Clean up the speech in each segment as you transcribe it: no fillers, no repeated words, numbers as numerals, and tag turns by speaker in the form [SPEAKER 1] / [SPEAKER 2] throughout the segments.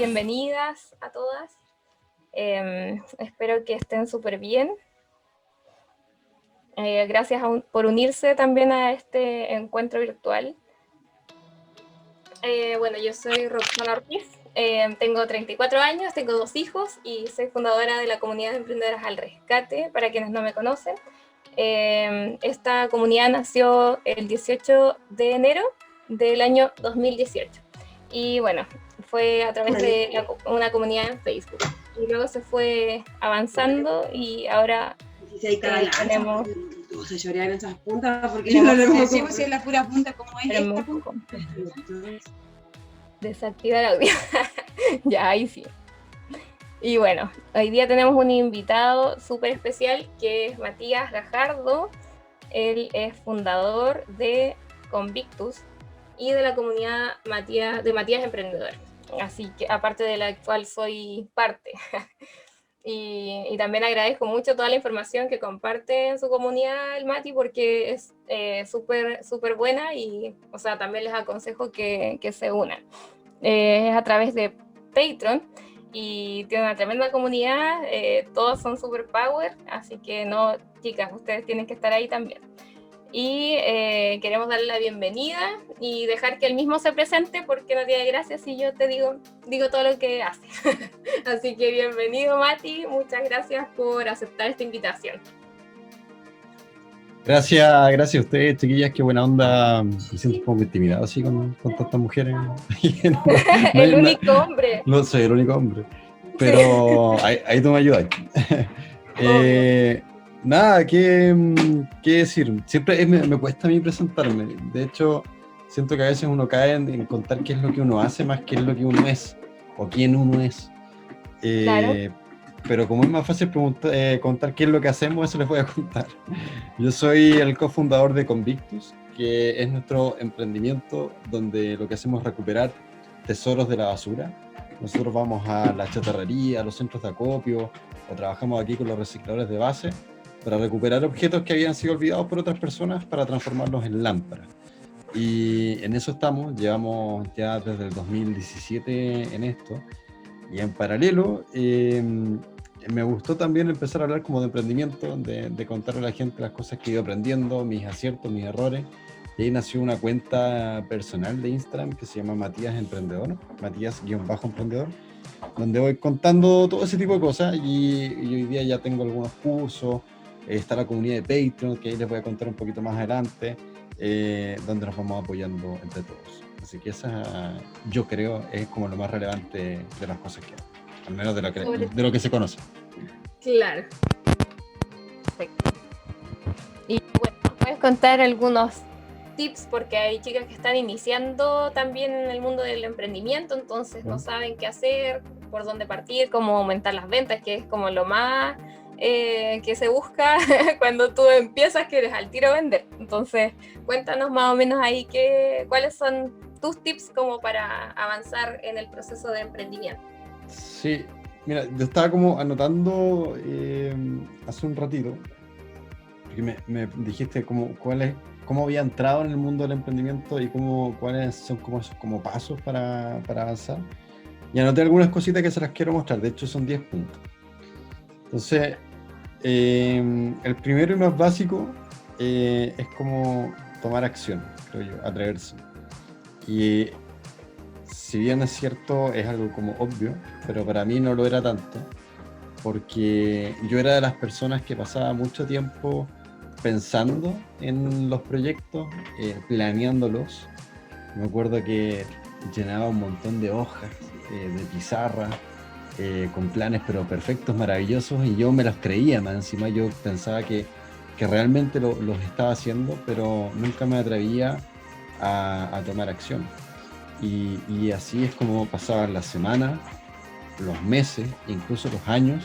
[SPEAKER 1] bienvenidas a todas. Espero que estén súper bien. Gracias por unirse también a este encuentro virtual. Bueno, yo soy Roxana Ortiz, tengo 34 años, tengo 2 hijos y soy fundadora de la comunidad de emprendedoras al rescate, para quienes no me conocen. Esta comunidad nació el 18 de enero del año 2018 y bueno, fue a través de una comunidad en Facebook y luego se fue avanzando y ahora tenemos...
[SPEAKER 2] Se lloraron esas puntas porque yo no lo puedo si es la pura punta como es esta punta.
[SPEAKER 1] Desactivar audio. Ya, ahí sí. Y bueno, hoy día tenemos un invitado súper especial que es Matías Gajardo. Él es fundador de Convictus y de la comunidad de Matías Emprendedor. Así que, aparte de la cual soy parte. Y también agradezco mucho toda la información que comparte en su comunidad el Mati, porque es súper buena y, o sea, también les aconsejo que se unan. Es a través de Patreon y tiene una tremenda comunidad, todos son super power, así que no, chicas, ustedes tienen que estar ahí también. Y queremos darle la bienvenida y dejar que él mismo se presente, porque no tiene gracia si yo te digo todo lo que hace. Así que bienvenido, Mati, muchas gracias por aceptar esta invitación.
[SPEAKER 3] Gracias a ustedes, chiquillas, qué buena onda. Me siento un poco intimidado así con tantas mujeres.
[SPEAKER 1] El único hombre.
[SPEAKER 3] No soy el único hombre, pero sí. ahí tú me ayudas. Nada, ¿qué decir? Siempre me cuesta a mí presentarme. De hecho, siento que a veces uno cae en contar qué es lo que uno hace más que es lo que uno es o quién uno es.
[SPEAKER 1] Claro.
[SPEAKER 3] Pero como es más fácil contar qué es lo que hacemos, eso les voy a contar. Yo soy el cofundador de Convictus, que es nuestro emprendimiento donde lo que hacemos es recuperar tesoros de la basura. Nosotros vamos a la chatarrería, a los centros de acopio, o trabajamos aquí con los recicladores de base para recuperar objetos que habían sido olvidados por otras personas para transformarlos en lámparas. Y en eso estamos, llevamos ya desde el 2017 en esto. Y en paralelo, me gustó también empezar a hablar como de emprendimiento, de contarle a la gente las cosas que he ido aprendiendo, mis aciertos, mis errores. Y ahí nació una cuenta personal de Instagram que se llama Matías Emprendedor, Matías-Emprendedor, donde voy contando todo ese tipo de cosas y hoy día ya tengo algunos cursos, está la comunidad de Patreon, que ahí les voy a contar un poquito más adelante, donde nos vamos apoyando entre todos. Así que esa, yo creo, es como lo más relevante de las cosas que hago, al menos de lo que se conoce.
[SPEAKER 1] Claro. Perfecto. Y bueno, ¿puedes contar algunos tips? Porque hay chicas que están iniciando también en el mundo del emprendimiento, entonces no saben qué hacer, por dónde partir, cómo aumentar las ventas, que es como lo más que se busca cuando tú empiezas, que eres al tiro vender. Entonces, cuéntanos más o menos ahí cuáles son tus tips como para avanzar en el proceso de emprendimiento.
[SPEAKER 3] Sí, mira, yo estaba como anotando hace un ratito, porque me dijiste cómo había entrado en el mundo del emprendimiento y cuáles son como esos como pasos para avanzar. Y anoté algunas cositas que se las quiero mostrar, de hecho son 10 puntos. Entonces, el primero y más básico es como tomar acción, creo yo, atreverse. Y si bien es cierto, es algo como obvio, pero para mí no lo era tanto, porque yo era de las personas que pasaba mucho tiempo pensando en los proyectos, planeándolos. Me acuerdo que llenaba un montón de hojas de pizarra con planes pero perfectos, maravillosos, y yo me los creía, más encima yo pensaba que realmente los estaba haciendo, pero nunca me atrevía a tomar acción. Y así es como pasaban las semanas, los meses, incluso los años,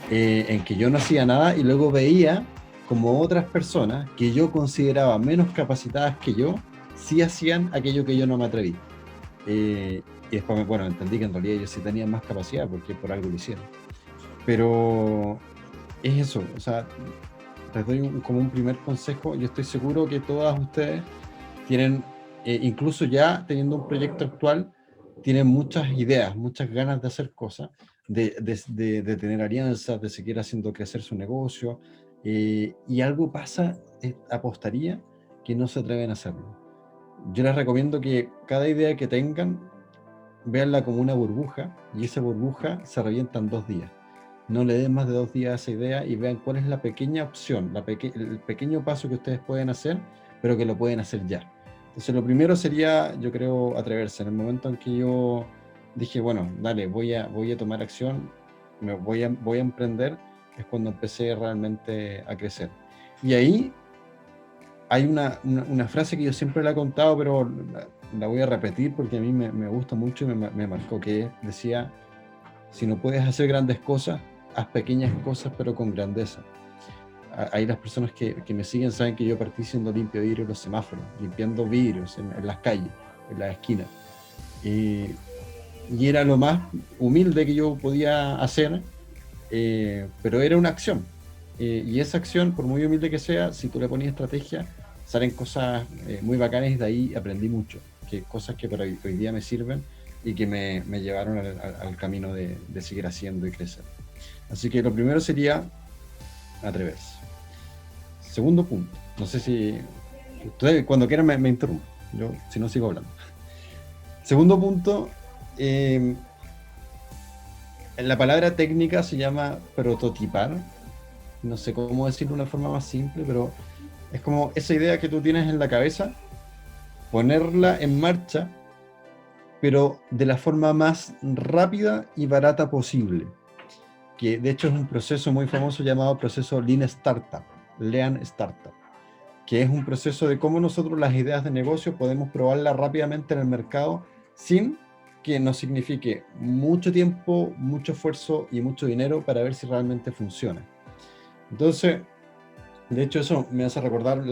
[SPEAKER 3] en que yo no hacía nada y luego veía como otras personas que yo consideraba menos capacitadas que yo, sí hacían aquello que yo no me atreví. Y después, entendí que en realidad ellos sí tenían más capacidad porque por algo lo hicieron. Pero es eso, o sea, les doy como un primer consejo. Yo estoy seguro que todas ustedes tienen, incluso ya teniendo un proyecto actual, tiene muchas ideas, muchas ganas de hacer cosas, de tener alianzas, de seguir haciendo crecer su negocio, y algo pasa, apostaría, que no se atreven a hacerlo. Yo les recomiendo que cada idea que tengan, véanla como una burbuja, y esa burbuja se revienta en 2 días. No le den más de 2 días a esa idea y vean cuál es la pequeña opción, el pequeño paso que ustedes pueden hacer, pero que lo pueden hacer ya. Entonces, lo primero sería, yo creo, atreverse. En el momento en que yo dije, bueno, dale, voy a tomar acción, voy a emprender, es cuando empecé realmente a crecer. Y ahí hay una frase que yo siempre la he contado, pero la voy a repetir porque a mí me gusta mucho y me marcó, que decía: si no puedes hacer grandes cosas, haz pequeñas cosas pero con grandeza. Ahí las personas que me siguen saben que yo partí siendo limpio vidrio en los semáforos, limpiando vidrios en las calles, en las esquinas. Y era lo más humilde que yo podía hacer, pero era una acción. Y esa acción, por muy humilde que sea, si tú le ponías estrategia, salen cosas muy bacanas, y de ahí aprendí mucho. Cosas que para hoy día me sirven y que me llevaron al camino de seguir haciendo y crecer. Así que lo primero sería atreverse. Segundo punto, no sé si ustedes cuando quieran me interrumpen, yo si no sigo hablando. Segundo punto, la palabra técnica se llama prototipar. No sé cómo decirlo de una forma más simple, pero es como esa idea que tú tienes en la cabeza, ponerla en marcha, pero de la forma más rápida y barata posible. Que de hecho es un proceso muy famoso llamado proceso Lean Startup, Lean Startup, que es un proceso de cómo nosotros las ideas de negocio podemos probarlas rápidamente en el mercado sin que nos signifique mucho tiempo, mucho esfuerzo y mucho dinero para ver si realmente funciona. Entonces, de hecho eso me hace recordar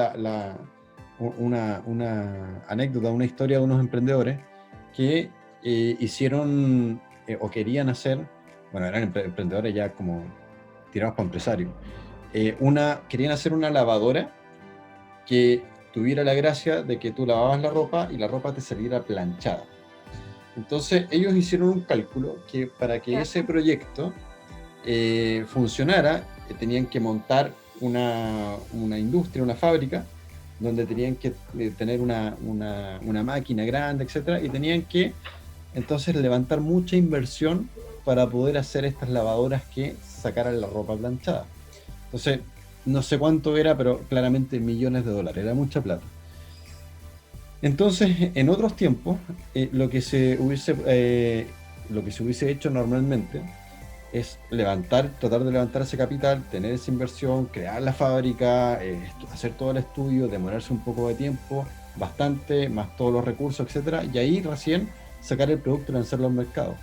[SPEAKER 3] una anécdota, una historia de unos emprendedores que hicieron o querían hacer, bueno, eran emprendedores ya como tirados para empresarios, querían hacer una lavadora que tuviera la gracia de que tú lavabas la ropa y la ropa te saliera planchada. Entonces ellos hicieron un cálculo que para que ese proyecto funcionara, tenían que montar una industria, una fábrica, donde tenían que tener una máquina grande, etcétera, y tenían que entonces levantar mucha inversión para poder hacer estas lavadoras que sacaran la ropa planchada. Entonces, no sé cuánto era, pero claramente millones de dólares, era mucha plata. Entonces, en otros tiempos, lo que se hubiese hecho normalmente es tratar de levantar ese capital, tener esa inversión, crear la fábrica, hacer todo el estudio, demorarse un poco de tiempo, bastante, más todos los recursos, etcétera, y ahí recién sacar el producto y lanzarlo al mercado.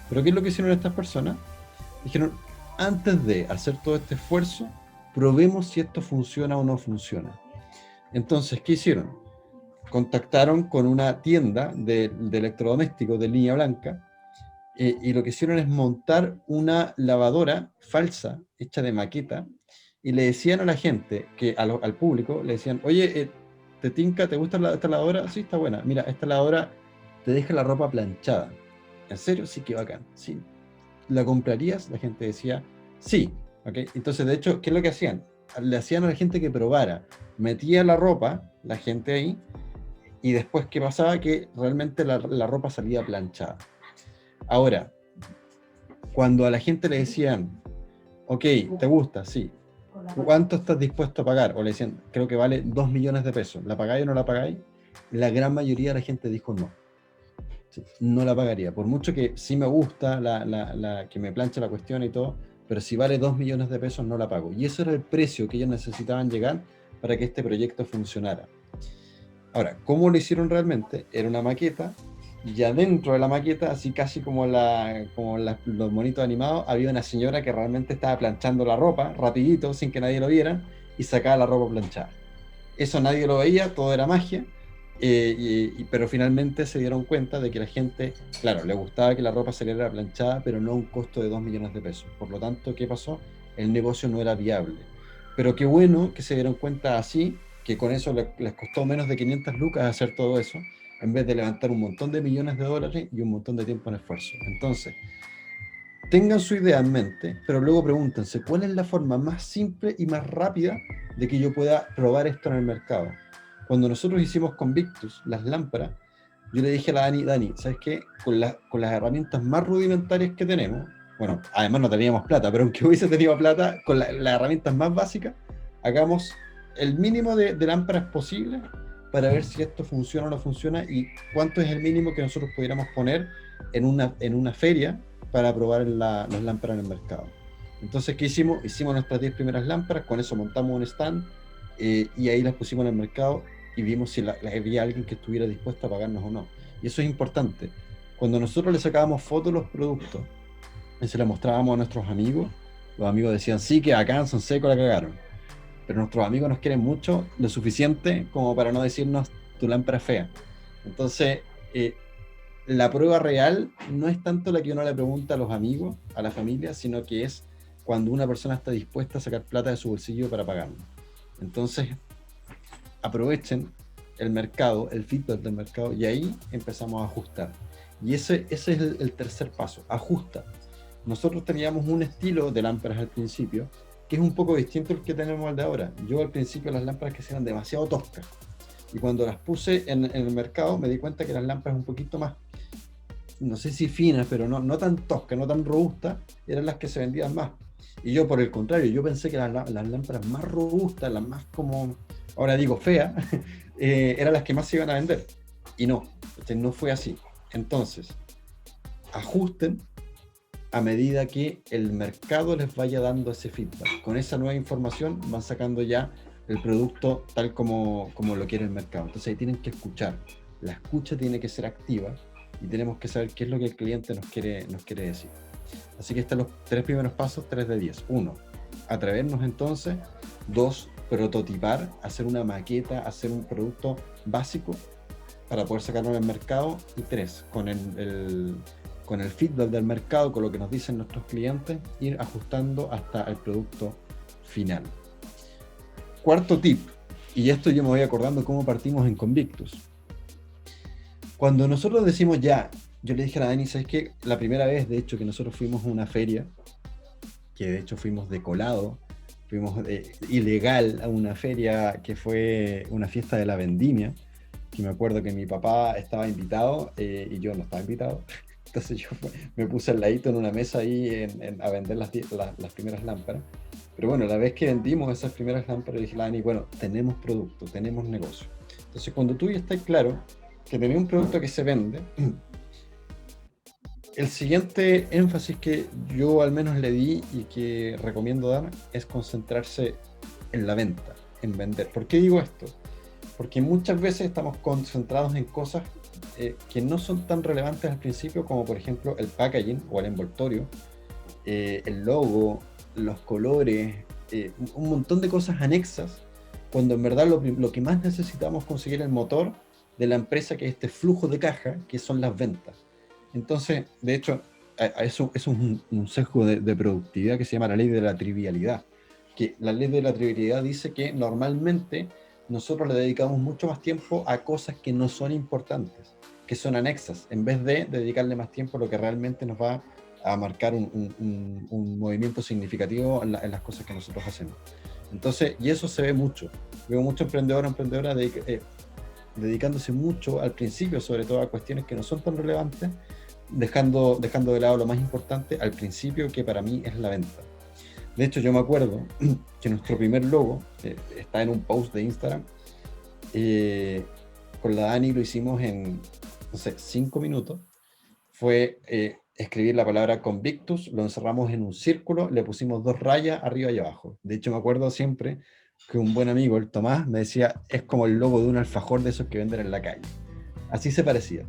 [SPEAKER 3] Pero ¿qué es lo que hicieron estas personas? Dijeron, antes de hacer todo este esfuerzo, probemos si esto funciona o no funciona. Entonces, ¿qué hicieron? Contactaron con una tienda de electrodomésticos de línea blanca, y lo que hicieron es montar una lavadora falsa, hecha de maqueta, y le decían a la gente, al público, le decían, oye, ¿te tinca? ¿Te gusta esta lavadora? Sí, está buena. Mira, esta lavadora te deja la ropa planchada. ¿En serio? Sí, qué bacán. Sí. ¿La comprarías? La gente decía, sí. ¿Okay? Entonces, de hecho, ¿qué es lo que hacían? Le hacían a la gente que probara. Metía la ropa, la gente ahí, y después, ¿qué pasaba? Que realmente la ropa salía planchada. Ahora, cuando a la gente le decían, ok, ¿te gusta? Sí. ¿Cuánto estás dispuesto a pagar? O le decían, creo que vale 2 millones de pesos. ¿La pagáis o no la pagáis? La gran mayoría de la gente dijo no. Sí, no la pagaría. Por mucho que sí me gusta que me planche la cuestión y todo, pero si vale 2 millones de pesos no la pago. Y eso era el precio que ellos necesitaban llegar para que este proyecto funcionara. Ahora, ¿cómo lo hicieron realmente? Era una maqueta, y adentro de la maqueta, así casi como los monitos animados, había una señora que realmente estaba planchando la ropa, rapidito, sin que nadie lo viera, y sacaba la ropa planchada. Eso nadie lo veía, todo era magia, pero finalmente se dieron cuenta de que la gente, claro, le gustaba que la ropa saliera planchada, pero no a un costo de 2 millones de pesos. Por lo tanto, ¿qué pasó? El negocio no era viable. Pero qué bueno que se dieron cuenta así, que con eso les costó menos de 500 lucas hacer todo eso, en vez de levantar un montón de millones de dólares y un montón de tiempo en esfuerzo. Entonces, tengan su idea en mente, pero luego pregúntense, ¿cuál es la forma más simple y más rápida de que yo pueda probar esto en el mercado? Cuando nosotros hicimos con Victus las lámparas, yo le dije a la Dani, ¿sabes qué? Con las herramientas más rudimentarias que tenemos, bueno, además no teníamos plata, pero aunque hubiese tenido plata, con las herramientas más básicas, hagamos el mínimo de lámparas posible para ver si esto funciona o no funciona y cuánto es el mínimo que nosotros pudiéramos poner en una feria para probar las lámparas en el mercado. Entonces, ¿qué hicimos? Hicimos nuestras 10 primeras lámparas, con eso montamos un stand y ahí las pusimos en el mercado y vimos si había alguien que estuviera dispuesto a pagarnos o no. Y eso es importante. Cuando nosotros le sacábamos fotos a los productos y se las mostrábamos a nuestros amigos, los amigos decían, sí, que acá en Son Seco la cagaron. Pero nuestros amigos nos quieren mucho, lo suficiente como para no decirnos tu lámpara es fea. Entonces, la prueba real no es tanto la que uno le pregunta a los amigos, a la familia, sino que es cuando una persona está dispuesta a sacar plata de su bolsillo para pagarlo. Entonces, aprovechen el mercado, el feedback del mercado, y ahí empezamos a ajustar. Y ese es el tercer paso, ajusta. Nosotros teníamos un estilo de lámparas al principio, que es un poco distinto al que tenemos al de ahora. Yo al principio las lámparas que eran demasiado toscas, y cuando las puse en el mercado me di cuenta que las lámparas un poquito más, no sé si finas, pero no tan toscas, no tan robustas, eran las que se vendían más. Y yo por el contrario, yo pensé que las lámparas más robustas, las más como, ahora digo feas, eran las que más se iban a vender. Y no fue así. Entonces, ajusten a medida que el mercado les vaya dando ese feedback. Con esa nueva información van sacando ya el producto tal como lo quiere el mercado. Entonces ahí tienen que escuchar. La escucha tiene que ser activa y tenemos que saber qué es lo que el cliente nos quiere decir. Así que están los 3 primeros pasos, 3 de 10. 1, atrevernos entonces. 2, prototipar, hacer una maqueta, hacer un producto básico para poder sacarlo en el mercado. Y 3, con el feedback del mercado, con lo que nos dicen nuestros clientes, ir ajustando hasta el producto final. Cuarto tip, y esto yo me voy acordando cómo partimos en Convictus. Cuando nosotros decimos ya, yo le dije a la Dani, ¿sabes qué? La primera vez, de hecho, que nosotros fuimos a una feria, que de hecho fuimos de colado, fuimos ilegal a una feria que fue una fiesta de la vendimia, que me acuerdo que mi papá estaba invitado y yo no estaba invitado. Entonces yo me puse al ladito en una mesa ahí a vender las primeras lámparas. Pero bueno, la vez que vendimos esas primeras lámparas, dije a Dani, bueno, tenemos producto, tenemos negocio. Entonces cuando tú ya estás claro que tenés un producto que se vende, el siguiente énfasis que yo al menos le di y que recomiendo dar es concentrarse en la venta, en vender. ¿Por qué digo esto? Porque muchas veces estamos concentrados en cosas que no son tan relevantes al principio, como por ejemplo el packaging o el envoltorio, el logo, los colores, un montón de cosas anexas, cuando en verdad lo que más necesitamos conseguir el motor de la empresa, que es este flujo de caja, que son las ventas. Entonces, de hecho, eso es un sesgo de productividad que se llama la ley de la trivialidad. Que la ley de la trivialidad dice que normalmente nosotros le dedicamos mucho más tiempo a cosas que no son importantes, que son anexas, en vez de dedicarle más tiempo a lo que realmente nos va a marcar un movimiento significativo en las cosas que nosotros hacemos. Entonces, y eso se ve mucho. Veo mucho emprendedor o emprendedora dedicándose mucho al principio, sobre todo a cuestiones que no son tan relevantes, dejando de lado lo más importante al principio, que para mí es la venta. De hecho, yo me acuerdo que nuestro primer logo está en un post de Instagram. Con la Dani lo hicimos en, no sé, 5 minutos. Fue escribir la palabra Convictus, lo encerramos en un círculo, le pusimos 2 rayas arriba y abajo. De hecho, me acuerdo siempre que un buen amigo, el Tomás, me decía, es como el logo de un alfajor de esos que venden en la calle. Así se parecía.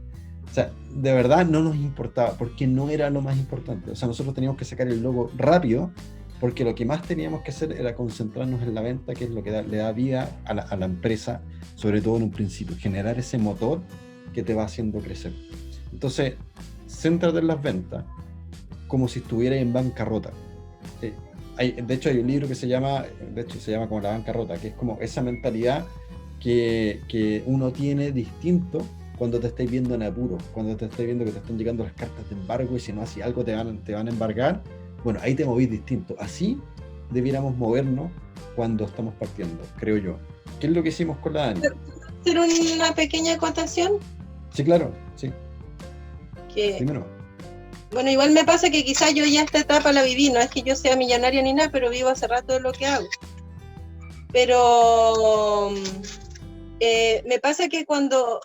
[SPEAKER 3] O sea, de verdad no nos importaba, porque no era lo más importante. O sea, nosotros teníamos que sacar el logo rápido, porque lo que más teníamos que hacer era concentrarnos en la venta, que es lo que le da vida a la empresa, sobre todo en un principio, generar ese motor que te va haciendo crecer. Entonces, céntrate en las ventas como si estuvieras en bancarrota. De hecho, hay un libro que se llama como La bancarrota, que es como esa mentalidad que uno tiene distinto cuando te estáis viendo en apuro, cuando te estáis viendo que te están llegando las cartas de embargo y si no haces algo te van a embargar, bueno, ahí te movís distinto. Así debiéramos movernos cuando estamos partiendo, creo yo. ¿Qué es lo que hicimos con la Dani?
[SPEAKER 4] ¿Hacer una pequeña acotación?
[SPEAKER 3] Sí, claro, sí.
[SPEAKER 4] Que,
[SPEAKER 3] Primero.
[SPEAKER 4] bueno, igual me pasa que quizás yo ya esta etapa la viví, no es que yo sea millonaria ni nada, pero vivo hace rato de lo que hago. Pero me pasa que cuando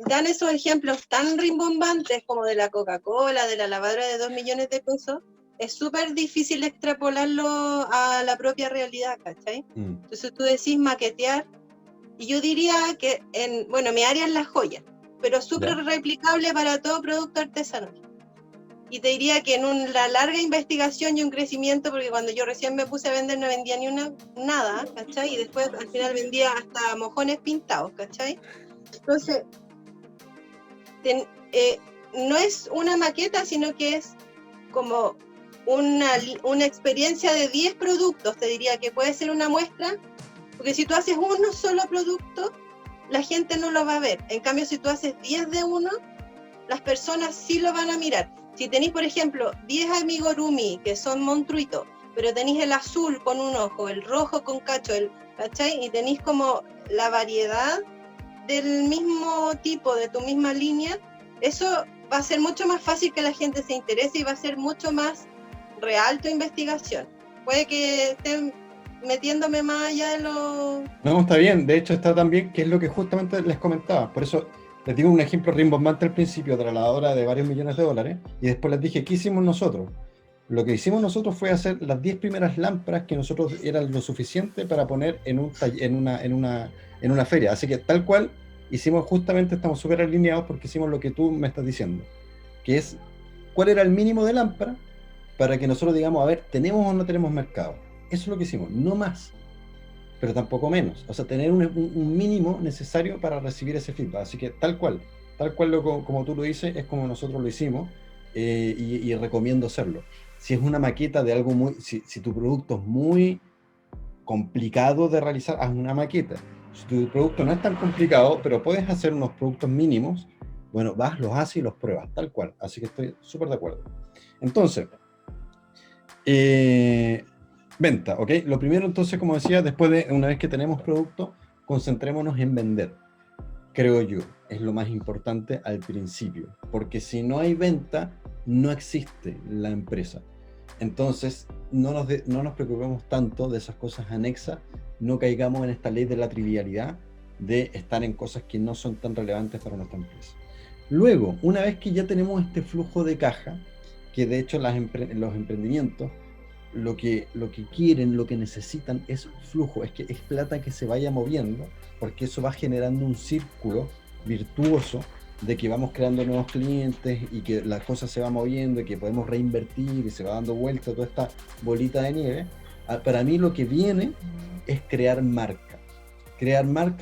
[SPEAKER 4] dan esos ejemplos tan rimbombantes como de la Coca-Cola, de la lavadora de 2 millones de pesos, es súper difícil extrapolarlo a la propia realidad, ¿cachai? Entonces tú decís maquetear, y yo diría que, bueno, mi área es la joya, pero súper replicable para todo producto artesanal. Y te diría que en una larga investigación y un crecimiento, porque cuando yo recién me puse a vender no vendía ni nada, ¿cachai? Y después al final vendía hasta mojones pintados, ¿cachai? Entonces, no es una maqueta, sino que es como una experiencia de 10 productos, te diría que puede ser una muestra, porque si tú haces uno solo producto, la gente no lo va a ver. En cambio, si tú haces 10 de uno, las personas sí lo van a mirar. Si tenéis, por ejemplo, 10 amigurumi que son monstruitos, pero tenéis el azul con un ojo, el rojo con cacho, ¿cachai? Y tenéis como la variedad del mismo tipo, de tu misma línea, eso va a ser mucho más fácil que la gente se interese y va a ser mucho más real tu investigación. Puede que esté metiéndome más allá de lo...
[SPEAKER 3] No, está bien. De hecho, está tan bien que es lo que justamente les comentaba. Por eso les digo un ejemplo rimbombante al principio, de la lavadora de varios millones de dólares, y después les dije, ¿qué hicimos nosotros? Lo que hicimos nosotros fue hacer las 10 primeras lámparas que nosotros eran lo suficiente para poner en una feria. Así que tal cual hicimos, justamente estamos súper alineados porque hicimos lo que tú me estás diciendo, que es cuál era el mínimo de lámpara para que nosotros digamos, a ver, ¿tenemos o no tenemos mercado? Eso es lo que hicimos, no más, pero tampoco menos. O sea, tener un mínimo necesario para recibir ese feedback. Así que tal cual como tú lo dices, es como nosotros lo hicimos, y recomiendo hacerlo. Si es una maqueta de algo muy... Si tu producto es muy complicado de realizar, haz una maqueta. Si tu producto no es tan complicado, pero puedes hacer unos productos mínimos, bueno, los haces y los pruebas, tal cual. Así que estoy súper de acuerdo. Entonces, venta, ¿ok? Lo primero, entonces, como decía, después de una vez que tenemos producto, concentrémonos en vender. Creo yo, es lo más importante al principio, porque si no hay venta, no existe la empresa. Entonces, no nos preocupemos tanto de esas cosas anexas, no caigamos en esta ley de la trivialidad de estar en cosas que no son tan relevantes para nuestra empresa. Luego, una vez que ya tenemos este flujo de caja, que de hecho los emprendimientos, lo que quieren, lo que necesitan es flujo, es plata que se vaya moviendo, porque eso va generando un círculo virtuoso de que vamos creando nuevos clientes y que las cosas se van moviendo y que podemos reinvertir y se va dando vuelta toda esta bolita de nieve. Para mí lo que viene es crear marca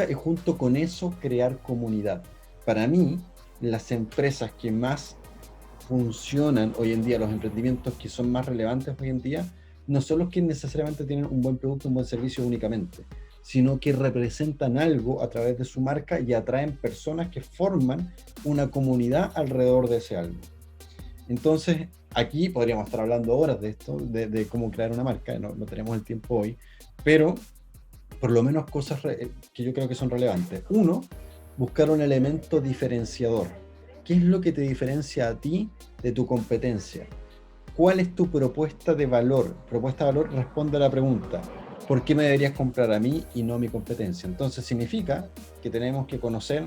[SPEAKER 3] y junto con eso crear comunidad. Para mí, las empresas que más funcionan hoy en día, los emprendimientos que son más relevantes hoy en día, no son los que necesariamente tienen un buen producto, un buen servicio únicamente, sino que representan algo a través de su marca y atraen personas que forman una comunidad alrededor de ese algo. Entonces, aquí podríamos estar hablando horas de esto, de cómo crear una marca, no tenemos el tiempo hoy, pero por lo menos cosas que yo creo que son relevantes. Uno, buscar un elemento diferenciador. ¿Qué es lo que te diferencia a ti de tu competencia? ¿Cuál es tu propuesta de valor? Propuesta de valor responde a la pregunta, ¿por qué me deberías comprar a mí y no a mi competencia? Entonces significa que tenemos que conocer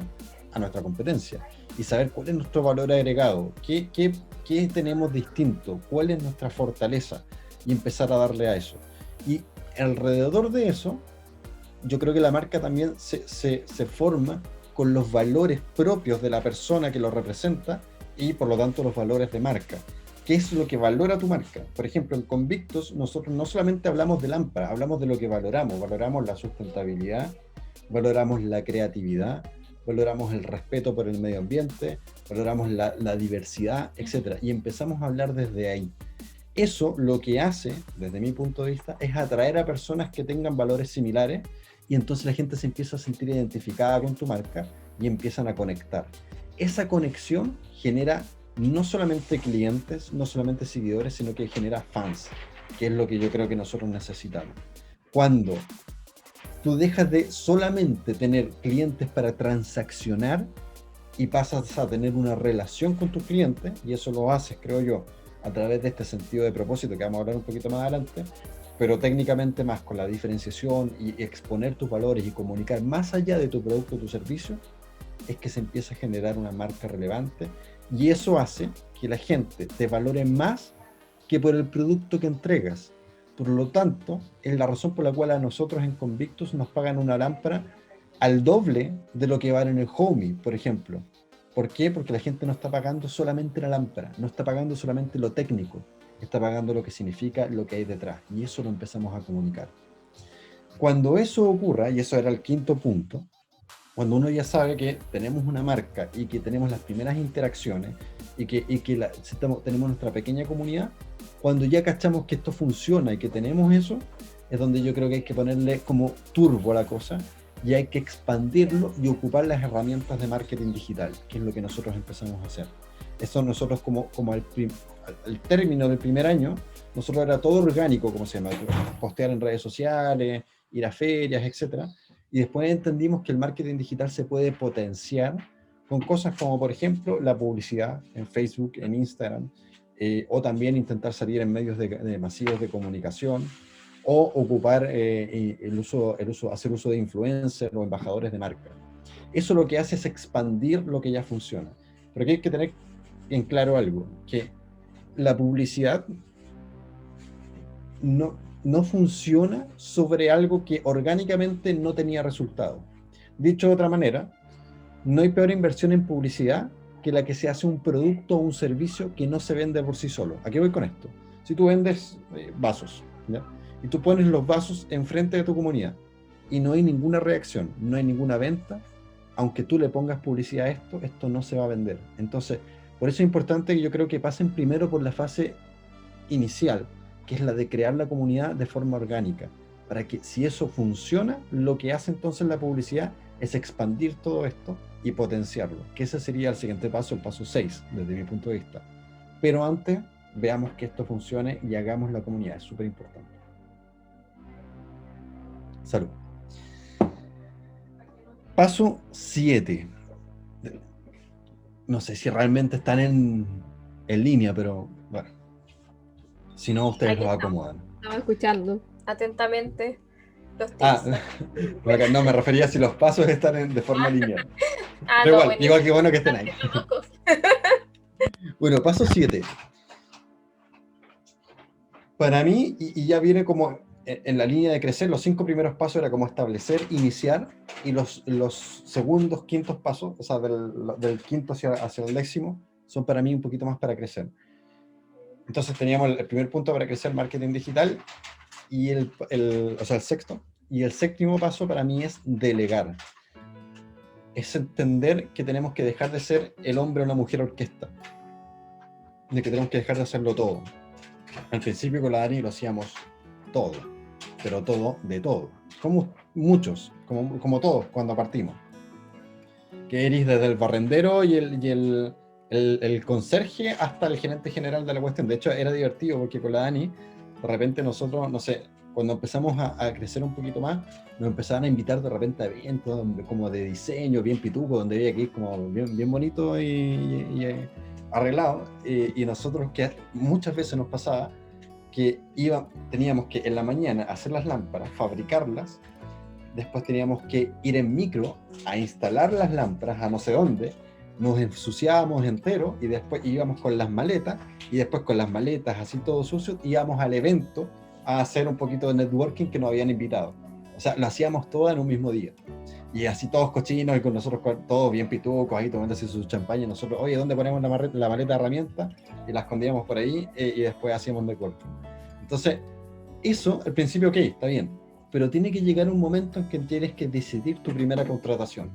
[SPEAKER 3] a nuestra competencia y saber cuál es nuestro valor agregado, qué tenemos distinto, cuál es nuestra fortaleza y empezar a darle a eso. Y alrededor de eso, yo creo que la marca también se forma con los valores propios de la persona que lo representa y por lo tanto los valores de marca. ¿Qué es lo que valora tu marca? Por ejemplo, en Convictos nosotros no solamente hablamos de lámpara, hablamos de lo que valoramos. Valoramos la sustentabilidad, valoramos la creatividad, valoramos el respeto por el medio ambiente, valoramos la diversidad, etc. Y empezamos a hablar desde ahí. Eso lo que hace, desde mi punto de vista, es atraer a personas que tengan valores similares y entonces la gente se empieza a sentir identificada con tu marca y empiezan a conectar. Esa conexión genera no solamente clientes, no solamente seguidores, sino que genera fans, que es lo que yo creo que nosotros necesitamos. Cuando tú dejas de solamente tener clientes para transaccionar y pasas a tener una relación con tus clientes, y eso lo haces, creo yo, a través de este sentido de propósito que vamos a hablar un poquito más adelante, pero técnicamente más con la diferenciación y exponer tus valores y comunicar más allá de tu producto o tu servicio, es que se empieza a generar una marca relevante, y eso hace que la gente te valore más que por el producto que entregas. Por lo tanto, es la razón por la cual a nosotros en Convictus nos pagan una lámpara al doble de lo que vale en el Homey, por ejemplo. ¿Por qué? Porque la gente no está pagando solamente la lámpara, no está pagando solamente lo técnico, está pagando lo que significa, lo que hay detrás, y eso lo empezamos a comunicar. Cuando eso ocurra, y eso era el quinto punto, cuando uno ya sabe que tenemos una marca y que tenemos las primeras interacciones y que tenemos nuestra pequeña comunidad, cuando ya cachamos que esto funciona y que tenemos eso, es donde yo creo que hay que ponerle como turbo a la cosa y hay que expandirlo y ocupar las herramientas de marketing digital, que es lo que nosotros empezamos a hacer. Eso nosotros como al término del primer año, nosotros era todo orgánico, como se llama, postear en redes sociales, ir a ferias, etc. Y después entendimos que el marketing digital se puede potenciar con cosas como, por ejemplo, la publicidad en Facebook, en Instagram, o también intentar salir en medios masivos de comunicación, o ocupar hacer uso de influencers o embajadores de marca. Eso lo que hace es expandir lo que ya funciona. Pero aquí hay que tener en claro algo, que la publicidad no funciona sobre algo que orgánicamente no tenía resultado. Dicho de otra manera, no hay peor inversión en publicidad que la que se hace un producto o un servicio que no se vende por sí solo. ¿A qué voy con esto? Si tú vendes vasos, ¿ya? Y tú pones los vasos enfrente de tu comunidad y no hay ninguna reacción, no hay ninguna venta, aunque tú le pongas publicidad a esto no se va a vender. Entonces, por eso es importante que yo creo que pasen primero por la fase inicial, que es la de crear la comunidad de forma orgánica, para que si eso funciona, lo que hace entonces la publicidad es expandir todo esto y potenciarlo, que ese sería el siguiente paso, el paso 6, desde mi punto de vista. Pero antes, veamos que esto funcione y hagamos la comunidad, es súper importante. Salud. Paso 7. No sé si realmente están en línea, pero bueno, si no, ustedes los acomodan.
[SPEAKER 5] Estaba escuchando.
[SPEAKER 1] Atentamente los tips.
[SPEAKER 3] No, me refería a si los pasos están de forma lineal. Pero
[SPEAKER 1] no,
[SPEAKER 3] igual que bueno que estén ahí. Bueno, paso 7. Para mí, y ya viene como en la línea de crecer, los 5 primeros pasos era como establecer, iniciar, y los segundos, quintos pasos, o sea, del quinto hacia el décimo, son para mí un poquito más para crecer. Entonces teníamos el primer punto para crecer, marketing digital, y el sexto. Y el séptimo paso para mí es delegar. Es entender que tenemos que dejar de ser el hombre o la mujer orquesta. De que tenemos que dejar de hacerlo todo. Al principio con la Dani lo hacíamos todo, pero todo de todo. Como muchos, como todos cuando partimos. Que eres desde el barrendero y el conserje hasta el gerente general de la cuestión. De hecho, era divertido porque con la Dani, de repente nosotros, no sé, cuando empezamos a crecer un poquito más, nos empezaban a invitar de repente a eventos como de diseño, bien pituco, donde había que ir como bien bonito y arreglado. Y nosotros, que muchas veces nos pasaba, que teníamos que en la mañana hacer las lámparas, fabricarlas, después teníamos que ir en micro a instalar las lámparas a no sé dónde, nos ensuciábamos entero y después íbamos con las maletas, y después con las maletas así todo sucio íbamos al evento a hacer un poquito de networking que nos habían invitado. O sea, lo hacíamos todo en un mismo día. Y así todos cochinos y con nosotros todos bien pitucos ahí tomándose su champaña, y nosotros, oye, ¿dónde ponemos la maleta de herramientas? Y la escondíamos por ahí y después hacíamos networking. Entonces, eso al principio, ok, está bien, pero tiene que llegar un momento en que tienes que decidir tu primera contratación.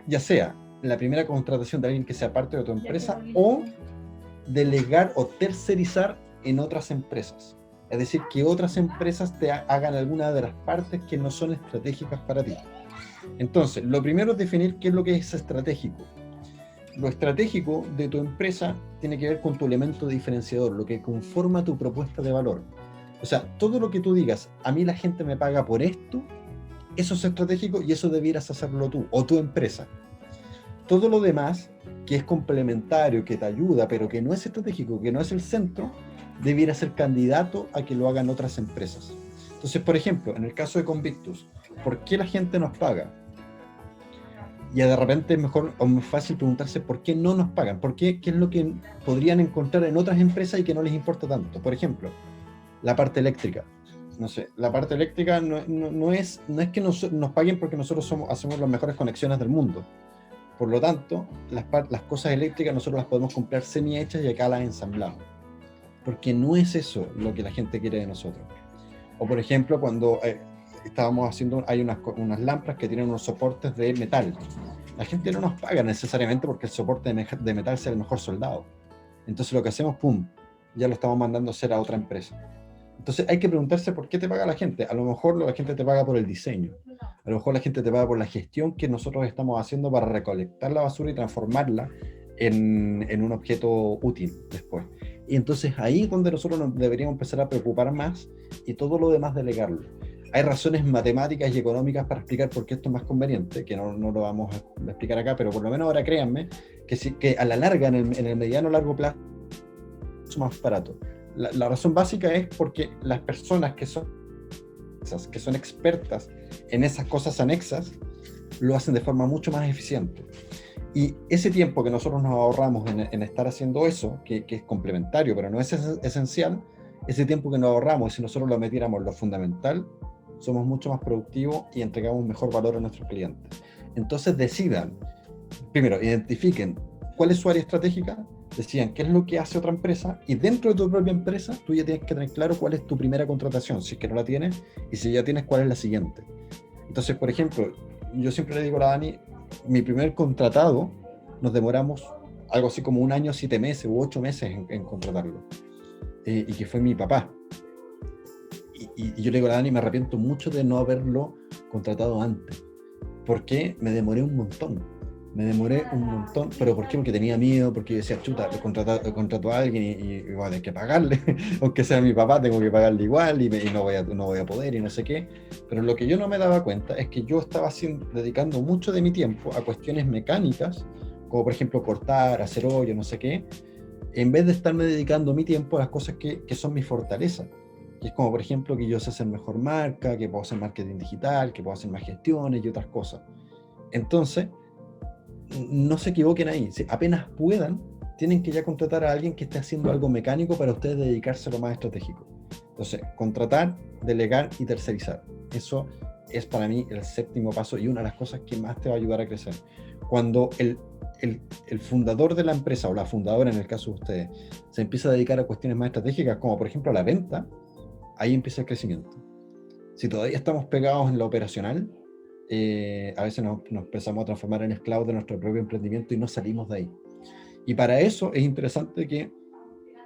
[SPEAKER 3] Ya sea la primera contratación de alguien que sea parte de tu empresa, o delegar o tercerizar en otras empresas. Es decir, que otras empresas te hagan alguna de las partes que no son estratégicas para ti. Entonces, lo primero es definir qué es lo que es estratégico. Lo estratégico de tu empresa tiene que ver con tu elemento diferenciador, lo que conforma tu propuesta de valor. O sea, todo lo que tú digas, a mí la gente me paga por esto, eso es estratégico y eso debieras hacerlo tú o tu empresa. Todo lo demás, que es complementario, que te ayuda, pero que no es estratégico, que no es el centro, debiera ser candidato a que lo hagan otras empresas. Entonces, por ejemplo, en el caso de Convictus, ¿por qué la gente nos paga? Y de repente es mejor o más fácil preguntarse por qué no nos pagan, por qué es lo que podrían encontrar en otras empresas y que no les importa tanto. Por ejemplo, la parte eléctrica. No sé, la parte eléctrica no es que nos paguen porque nosotros hacemos las mejores conexiones del mundo. Por lo tanto, las cosas eléctricas nosotros las podemos comprar semi-hechas y acá las ensamblamos. Porque no es eso lo que la gente quiere de nosotros. O por ejemplo, cuando estábamos haciendo, hay unas lámparas que tienen unos soportes de metal. La gente no nos paga necesariamente porque el soporte de metal sea el mejor soldado. Entonces lo que hacemos, pum, ya lo estamos mandando a hacer a otra empresa. Entonces hay que preguntarse por qué te paga la gente. A lo mejor la gente te paga por el diseño. A lo mejor la gente te paga por la gestión que nosotros estamos haciendo para recolectar la basura y transformarla en un objeto útil después. Y entonces ahí es donde nosotros nos deberíamos empezar a preocupar más y todo lo demás delegarlo. Hay razones matemáticas y económicas para explicar por qué esto es más conveniente, que no lo vamos a explicar acá, pero por lo menos ahora créanme que a la larga, en el mediano largo plazo, es más barato. La razón básica es porque las personas que son expertas en esas cosas anexas lo hacen de forma mucho más eficiente. Y ese tiempo que nosotros nos ahorramos en estar haciendo eso, que es complementario, pero no es esencial, ese tiempo que nos ahorramos, si nosotros lo metiéramos en lo fundamental, somos mucho más productivos y entregamos mejor valor a nuestros clientes. Entonces decidan, primero, identifiquen cuál es su área estratégica, decían qué es lo que hace otra empresa, y dentro de tu propia empresa tú ya tienes que tener claro cuál es tu primera contratación, si es que no la tienes, y si ya tienes, cuál es la siguiente. Entonces, por ejemplo, yo siempre le digo a la Dani, mi primer contratado nos demoramos algo así como 1 año, 7 meses u 8 meses en contratarlo, y que fue mi papá. Y yo le digo a la Dani, me arrepiento mucho de no haberlo contratado antes, porque me demoré un montón, pero ¿por qué? Porque tenía miedo, porque yo decía, chuta, contrato a alguien y bueno, hay que pagarle, aunque sea mi papá, tengo que pagarle igual y no voy a poder y no sé qué. Pero lo que yo no me daba cuenta es que yo estaba dedicando mucho de mi tiempo a cuestiones mecánicas, como por ejemplo cortar, hacer hoyo, no sé qué, en vez de estarme dedicando mi tiempo a las cosas que son mi fortaleza. Que es como por ejemplo que yo sé hacer mejor marca, que puedo hacer marketing digital, que puedo hacer más gestiones y otras cosas. Entonces, no se equivoquen ahí. Si apenas puedan, tienen que ya contratar a alguien que esté haciendo algo mecánico para ustedes dedicarse a lo más estratégico. Entonces, contratar, delegar y tercerizar. Eso es para mí el 7º paso y una de las cosas que más te va a ayudar a crecer. Cuando el fundador de la empresa o la fundadora, en el caso de ustedes, se empieza a dedicar a cuestiones más estratégicas, como por ejemplo la venta, ahí empieza el crecimiento. Si todavía estamos pegados en lo operacional, a veces nos empezamos a transformar en esclavos de nuestro propio emprendimiento y no salimos de ahí. Y para eso es interesante que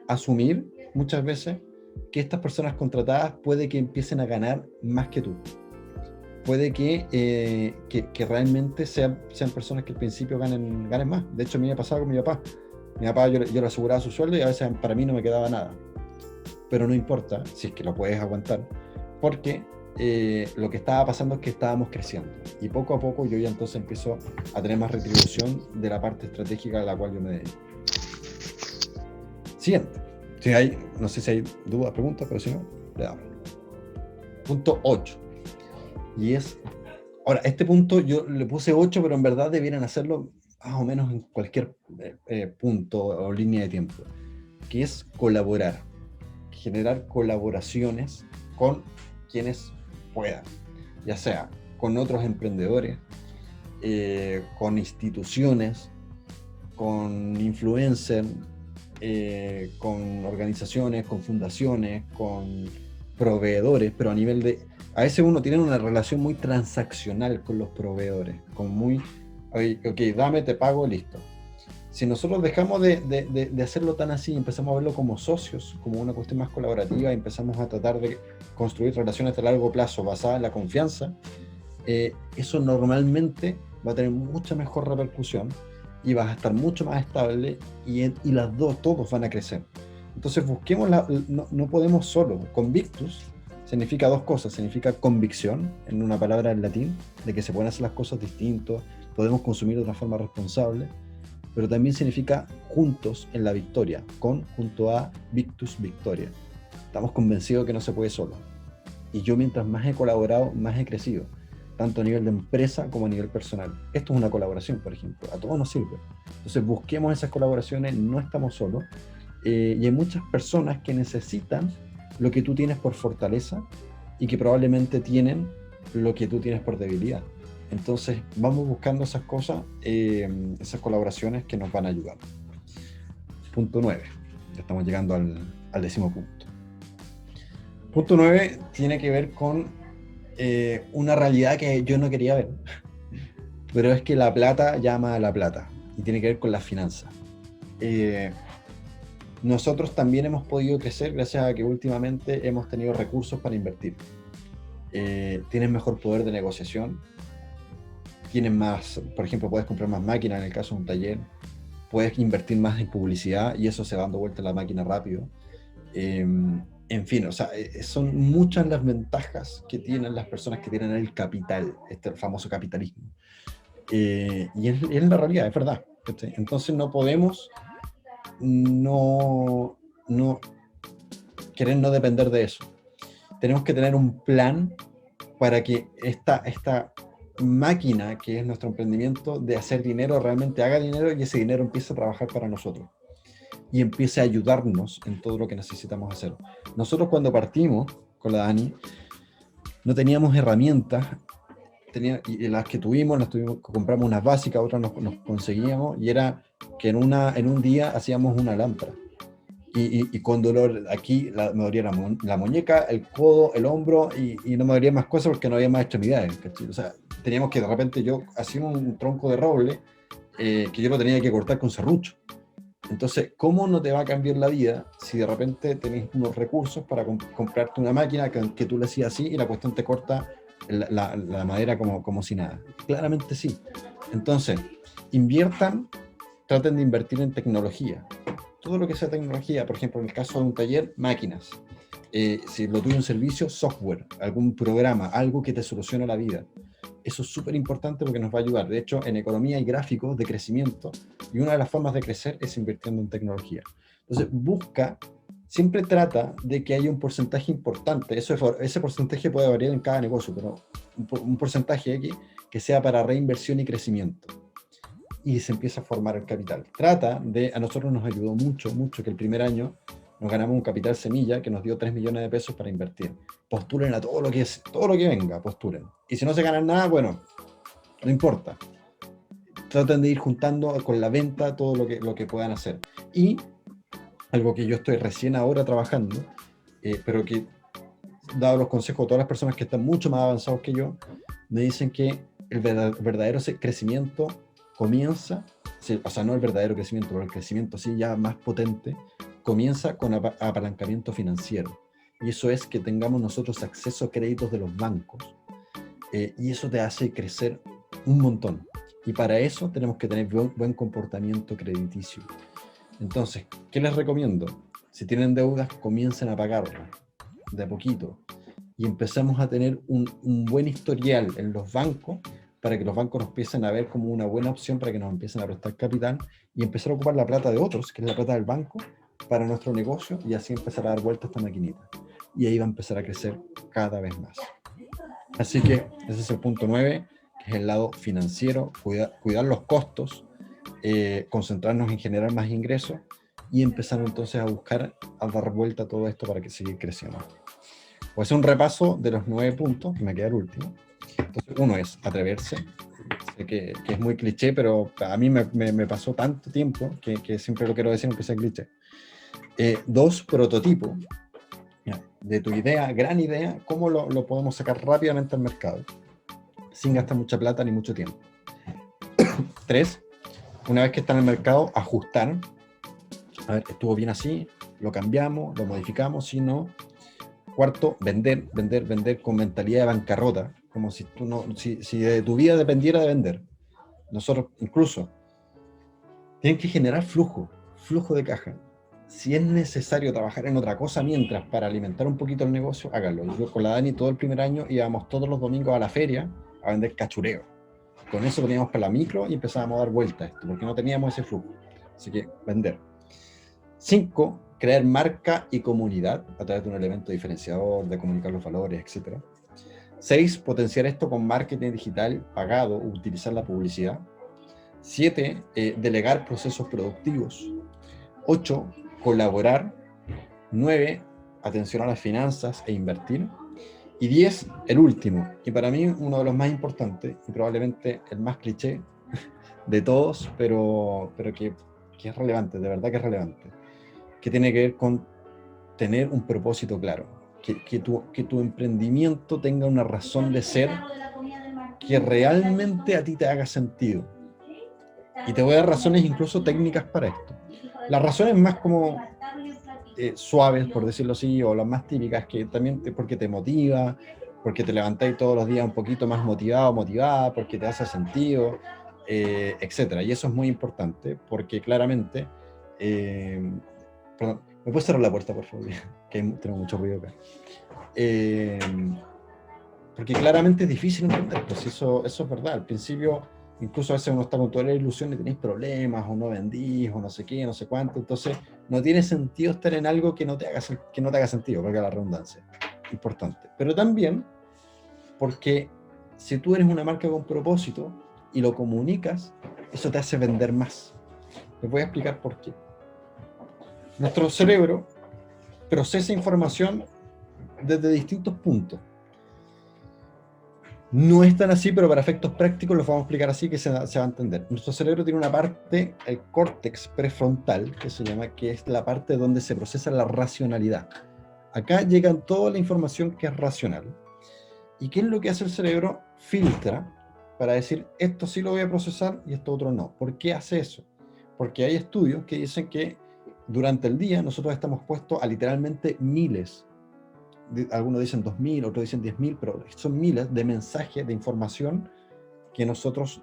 [SPEAKER 3] asumir muchas veces que estas personas contratadas puede que empiecen a ganar más que tú. Puede que realmente sean personas que al principio ganen más. De hecho, a mí me ha pasado con mi papá. Mi papá yo le aseguraba su sueldo y a veces para mí no me quedaba nada. Pero no importa, si es que lo puedes aguantar, porque lo que estaba pasando es que estábamos creciendo y poco a poco yo ya entonces empiezo a tener más retribución de la parte estratégica a la cual yo me dedico. Siguiente. No sé si hay dudas, preguntas, pero si no, le damos. Punto 8. Y es, ahora, este punto yo le puse 8, pero en verdad debieran hacerlo más o menos en cualquier punto o línea de tiempo, que es colaborar, generar colaboraciones con quienes puedan, ya sea con otros emprendedores, con instituciones, con influencers, con organizaciones, con fundaciones, con proveedores, pero a veces uno tiene una relación muy transaccional con los proveedores, con muy, ok, dame, te pago, listo. Si nosotros dejamos de hacerlo tan así y empezamos a verlo como socios, como una cuestión más colaborativa, y empezamos a tratar de construir relaciones de largo plazo basadas en la confianza, eso normalmente va a tener mucha mejor repercusión y vas a estar mucho más estable y todos van a crecer. Entonces busquemos, no podemos solo. Convictus significa dos cosas, significa convicción, en una palabra en latín, de que se pueden hacer las cosas distintos, podemos consumir de una forma responsable, pero también significa juntos en la victoria, junto a victus, victoria. Estamos convencidos que no se puede solo. Y yo mientras más he colaborado, más he crecido, tanto a nivel de empresa como a nivel personal. Esto es una colaboración, por ejemplo, a todos nos sirve. Entonces busquemos esas colaboraciones, no estamos solos, y hay muchas personas que necesitan lo que tú tienes por fortaleza y que probablemente tienen lo que tú tienes por debilidad. Entonces vamos buscando esas cosas, esas colaboraciones que nos van a ayudar. Punto 9. Ya estamos llegando al 10º punto. Punto 9 tiene que ver con una realidad que yo no quería ver, pero es que la plata llama a la plata y tiene que ver con las finanzas. Nosotros también hemos podido crecer gracias a que últimamente hemos tenido recursos para invertir. Tienes mejor poder de negociación, tienes más, por ejemplo, puedes comprar más máquinas en el caso de un taller, puedes invertir más en publicidad y eso se va dando vuelta a la máquina rápido. En fin, o sea, son muchas las ventajas que tienen las personas que tienen el capital, el famoso capitalismo. Y es la realidad, es verdad. Entonces no podemos no querer no depender de eso. Tenemos que tener un plan para que esta máquina que es nuestro emprendimiento de hacer dinero realmente haga dinero y ese dinero empiece a trabajar para nosotros y empiece a ayudarnos en todo lo que necesitamos hacer. Nosotros cuando partimos con la Dani no teníamos herramientas, y las que tuvimos, compramos unas básicas, otras nos conseguíamos, y era que en un día hacíamos una lámpara. Y con dolor aquí me dolía la muñeca, el codo, el hombro, y no me dolía más cosas porque no había más extremidades, ¿cachai? O sea, teníamos que de repente yo hacía un tronco de roble que yo lo tenía que cortar con serrucho. Entonces, ¿cómo no te va a cambiar la vida si de repente tenés unos recursos para comprarte una máquina que tú le hacías así y la cuestión te corta la madera como si nada? Claramente sí. Entonces, traten de invertir en tecnología. Todo lo que sea tecnología, por ejemplo, en el caso de un taller, máquinas. Si lo tuyo un servicio, software, algún programa, algo que te solucione la vida. Eso es súper importante porque nos va a ayudar. De hecho, en economía hay gráficos de crecimiento y una de las formas de crecer es invirtiendo en tecnología. Entonces, siempre trata de que haya un porcentaje importante. Ese porcentaje puede variar en cada negocio, pero un porcentaje X que sea para reinversión y crecimiento. Y se empieza a formar el capital. A nosotros nos ayudó mucho que el primer año nos ganamos un capital semilla que nos dio 3 millones de pesos para invertir. Postulen a todo lo que venga, postulen. Y si no se ganan nada, bueno, no importa. Traten de ir juntando con la venta todo lo que puedan hacer. Y algo que yo estoy recién ahora trabajando, pero que, dado los consejos de todas las personas que están mucho más avanzados que yo, me dicen que el verdadero crecimiento comienza, o sea, no el verdadero crecimiento, pero el crecimiento sí ya más potente, comienza con apalancamiento financiero. Y eso es que tengamos nosotros acceso a créditos de los bancos. Y eso te hace crecer un montón. Y para eso tenemos que tener buen comportamiento crediticio. Entonces, ¿qué les recomiendo? Si tienen deudas, comiencen a pagarlas de a poquito. Y empecemos a tener un buen historial en los bancos para que los bancos nos empiecen a ver como una buena opción para que nos empiecen a prestar capital y empezar a ocupar la plata de otros, que es la plata del banco, para nuestro negocio y así empezar a dar vuelta a esta maquinita. Y ahí va a empezar a crecer cada vez más. Así que ese es el punto 9, que es el lado financiero, cuidar los costos, concentrarnos en generar más ingresos y empezar entonces a buscar, a dar vuelta a todo esto para que siga creciendo. Voy a hacer un repaso de los 9 puntos, que me queda el último. Entonces, uno es atreverse. Sé que es muy cliché, pero a mí me pasó tanto tiempo que siempre lo quiero decir aunque sea cliché. 2, prototipo. De tu idea, gran idea, ¿cómo lo podemos sacar rápidamente al mercado? Sin gastar mucha plata ni mucho tiempo. 3, una vez que está en el mercado, ajustar. A ver, estuvo bien así, lo cambiamos, lo modificamos, si no. 4, vender con mentalidad de bancarrota. como si tú no, si de tu vida dependiera de vender. Nosotros incluso tienen que generar flujo de caja. Si es necesario trabajar en otra cosa mientras para alimentar un poquito el negocio, háganlo. Yo con la Dani todo el primer año íbamos todos los domingos a la feria a vender cachureo. Con eso poníamos para la micro y empezábamos a dar vueltas a esto, porque no teníamos ese flujo. Así que vender. 5, crear marca y comunidad a través de un elemento diferenciador, de comunicar los valores, etc. 6, potenciar esto con marketing digital pagado, utilizar la publicidad. 7, delegar procesos productivos. 8, colaborar. 9, atención a las finanzas e invertir. Y 10, el último, y para mí uno de los más importantes, y probablemente el más cliché de todos, pero que es relevante, de verdad que es relevante, que tiene que ver con tener un propósito claro, que tu emprendimiento tenga una razón de ser que realmente a ti te haga sentido. Y te voy a dar razones incluso técnicas para esto. Las razones más como suaves, por decirlo así, o las más típicas, que también porque te motiva, porque te levantáis todos los días un poquito más motivado, motivada, porque te hace sentido, etcétera. Y eso es muy importante, porque claramente... perdón, ¿me puedes cerrar la puerta, por favor? Que tengo mucho ruido acá. Porque claramente es difícil entender, pues eso es verdad. Al principio, incluso a veces uno está con toda la ilusión y tenéis problemas, o no vendís, o no sé qué, no sé cuánto. Entonces, no tiene sentido estar en algo que no te haga sentido, valga la redundancia. Importante. Pero también, porque si tú eres una marca con propósito y lo comunicas, eso te hace vender más. Les voy a explicar por qué. Nuestro cerebro procesa información desde distintos puntos. No es tan así, pero para efectos prácticos los vamos a explicar así que se va a entender. Nuestro cerebro tiene una parte, el córtex prefrontal, que se llama, que es la parte donde se procesa la racionalidad. Acá llega toda la información que es racional. ¿Y qué es lo que hace el cerebro? Filtra para decir, esto sí lo voy a procesar y esto otro no. ¿Por qué hace eso? Porque hay estudios que dicen que durante el día nosotros estamos puestos a literalmente miles, algunos dicen 2000, otros dicen 10.000, pero son miles de mensajes, de información que nosotros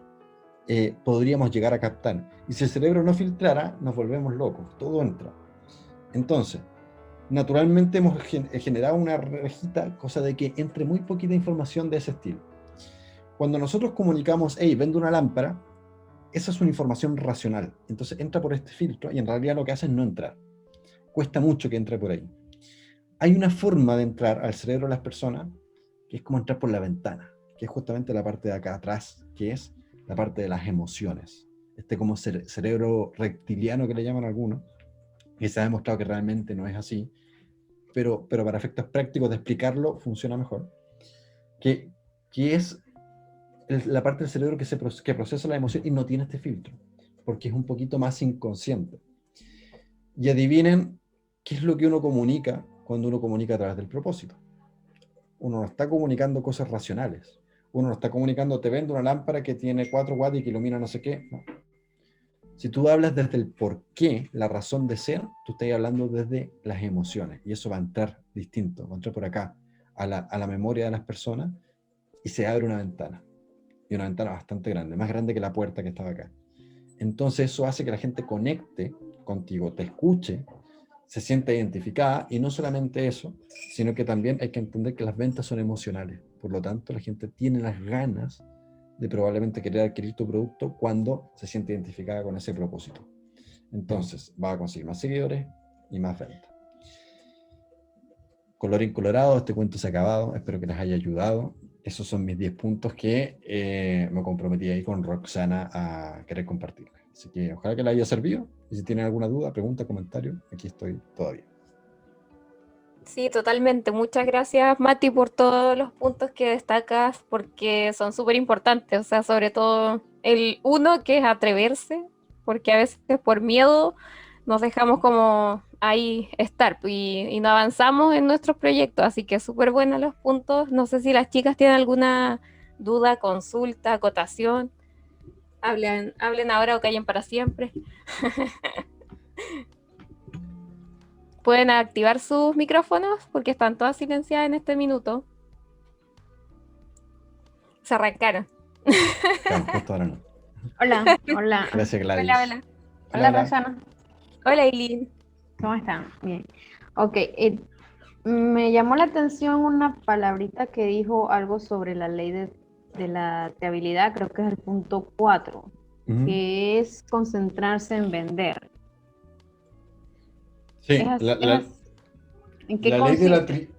[SPEAKER 3] podríamos llegar a captar. Y si el cerebro no filtrara, nos volvemos locos, todo entra. Entonces, naturalmente hemos generado una rejita, cosa de que entre muy poquita información de ese estilo. Cuando nosotros comunicamos, hey, vendo una lámpara, esa es una información racional. Entonces entra por este filtro y en realidad lo que hace es no entrar. Cuesta mucho que entre por ahí. Hay una forma de entrar al cerebro de las personas que es como entrar por la ventana, que es justamente la parte de acá atrás, que es la parte de las emociones. Este como cerebro reptiliano que le llaman algunos, que se ha demostrado que realmente no es así, pero para efectos prácticos de explicarlo funciona mejor, que es la parte del cerebro que procesa la emoción y no tiene este filtro, porque es un poquito más inconsciente. Y adivinen qué es lo que uno comunica cuando uno comunica a través del propósito. Uno no está comunicando cosas racionales. Uno no está comunicando, te vendo una lámpara que tiene 4 watts y que ilumina no sé qué. No. Si tú hablas desde el por qué, la razón de ser, tú estás hablando desde las emociones. Y eso va a entrar distinto, va a entrar por acá, a la memoria de las personas, y se abre una ventana. Y una ventana bastante grande, más grande que la puerta que estaba acá. Entonces eso hace que la gente conecte contigo, te escuche, se siente identificada, y no solamente eso, sino que también hay que entender que las ventas son emocionales. Por lo tanto, la gente tiene las ganas de probablemente querer adquirir tu producto cuando se siente identificada con ese propósito. Entonces, va a conseguir más seguidores y más ventas. Colorín colorado, este cuento se ha acabado. Espero que les haya ayudado. Esos son mis 10 puntos que me comprometí ahí con Roxana a querer compartir. Así que ojalá que les haya servido. Y si tienen alguna duda, pregunta, comentario, aquí estoy todavía.
[SPEAKER 1] Sí, totalmente. Muchas gracias, Mati, por todos los puntos que destacas, porque son súper importantes. O sea, sobre todo el uno, que es atreverse, porque a veces por miedo nos dejamos como ahí estar y no avanzamos en nuestros proyectos. Así que súper buenos los puntos. No sé si las chicas tienen alguna duda, consulta, acotación. Hablen ahora o callen para siempre. Pueden activar sus micrófonos porque están todas silenciadas en este minuto. Se arrancaron.
[SPEAKER 3] Claro, justo ahora no.
[SPEAKER 5] Hola, hola.
[SPEAKER 3] Gracias, Gladys.
[SPEAKER 1] Hola, hola.
[SPEAKER 5] Hola, Rosana.
[SPEAKER 1] Hola, Eileen.
[SPEAKER 5] ¿Cómo están? Bien. Ok, me llamó la atención una palabrita que dijo algo sobre la ley de la teabilidad, creo que es el punto 4,
[SPEAKER 3] Ujú.
[SPEAKER 5] que es concentrarse en vender.
[SPEAKER 3] Sí,
[SPEAKER 5] ¿En qué
[SPEAKER 3] la ley de
[SPEAKER 5] consiste?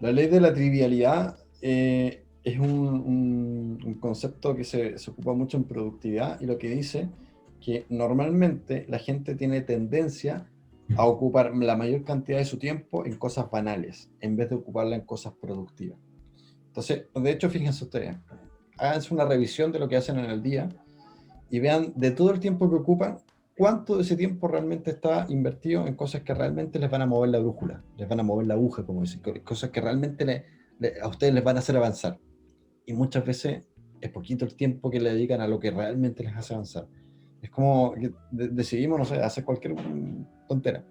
[SPEAKER 3] la ley de la trivialidad es un concepto que se ocupa mucho en productividad y lo que dice que normalmente la gente tiene tendencia a ocupar la mayor cantidad de su tiempo en cosas banales en vez de ocuparla en cosas productivas. Entonces, de hecho, fíjense ustedes, háganse una revisión de lo que hacen en el día y vean de todo el tiempo que ocupan, cuánto de ese tiempo realmente está invertido en cosas que realmente les van a mover la brújula, les van a mover la aguja, como dicen, cosas que realmente a ustedes les van a hacer avanzar. Y muchas veces es poquito el tiempo que le dedican a lo que realmente les hace avanzar. Es como que decidimos, no sé, hacer cualquier tontera.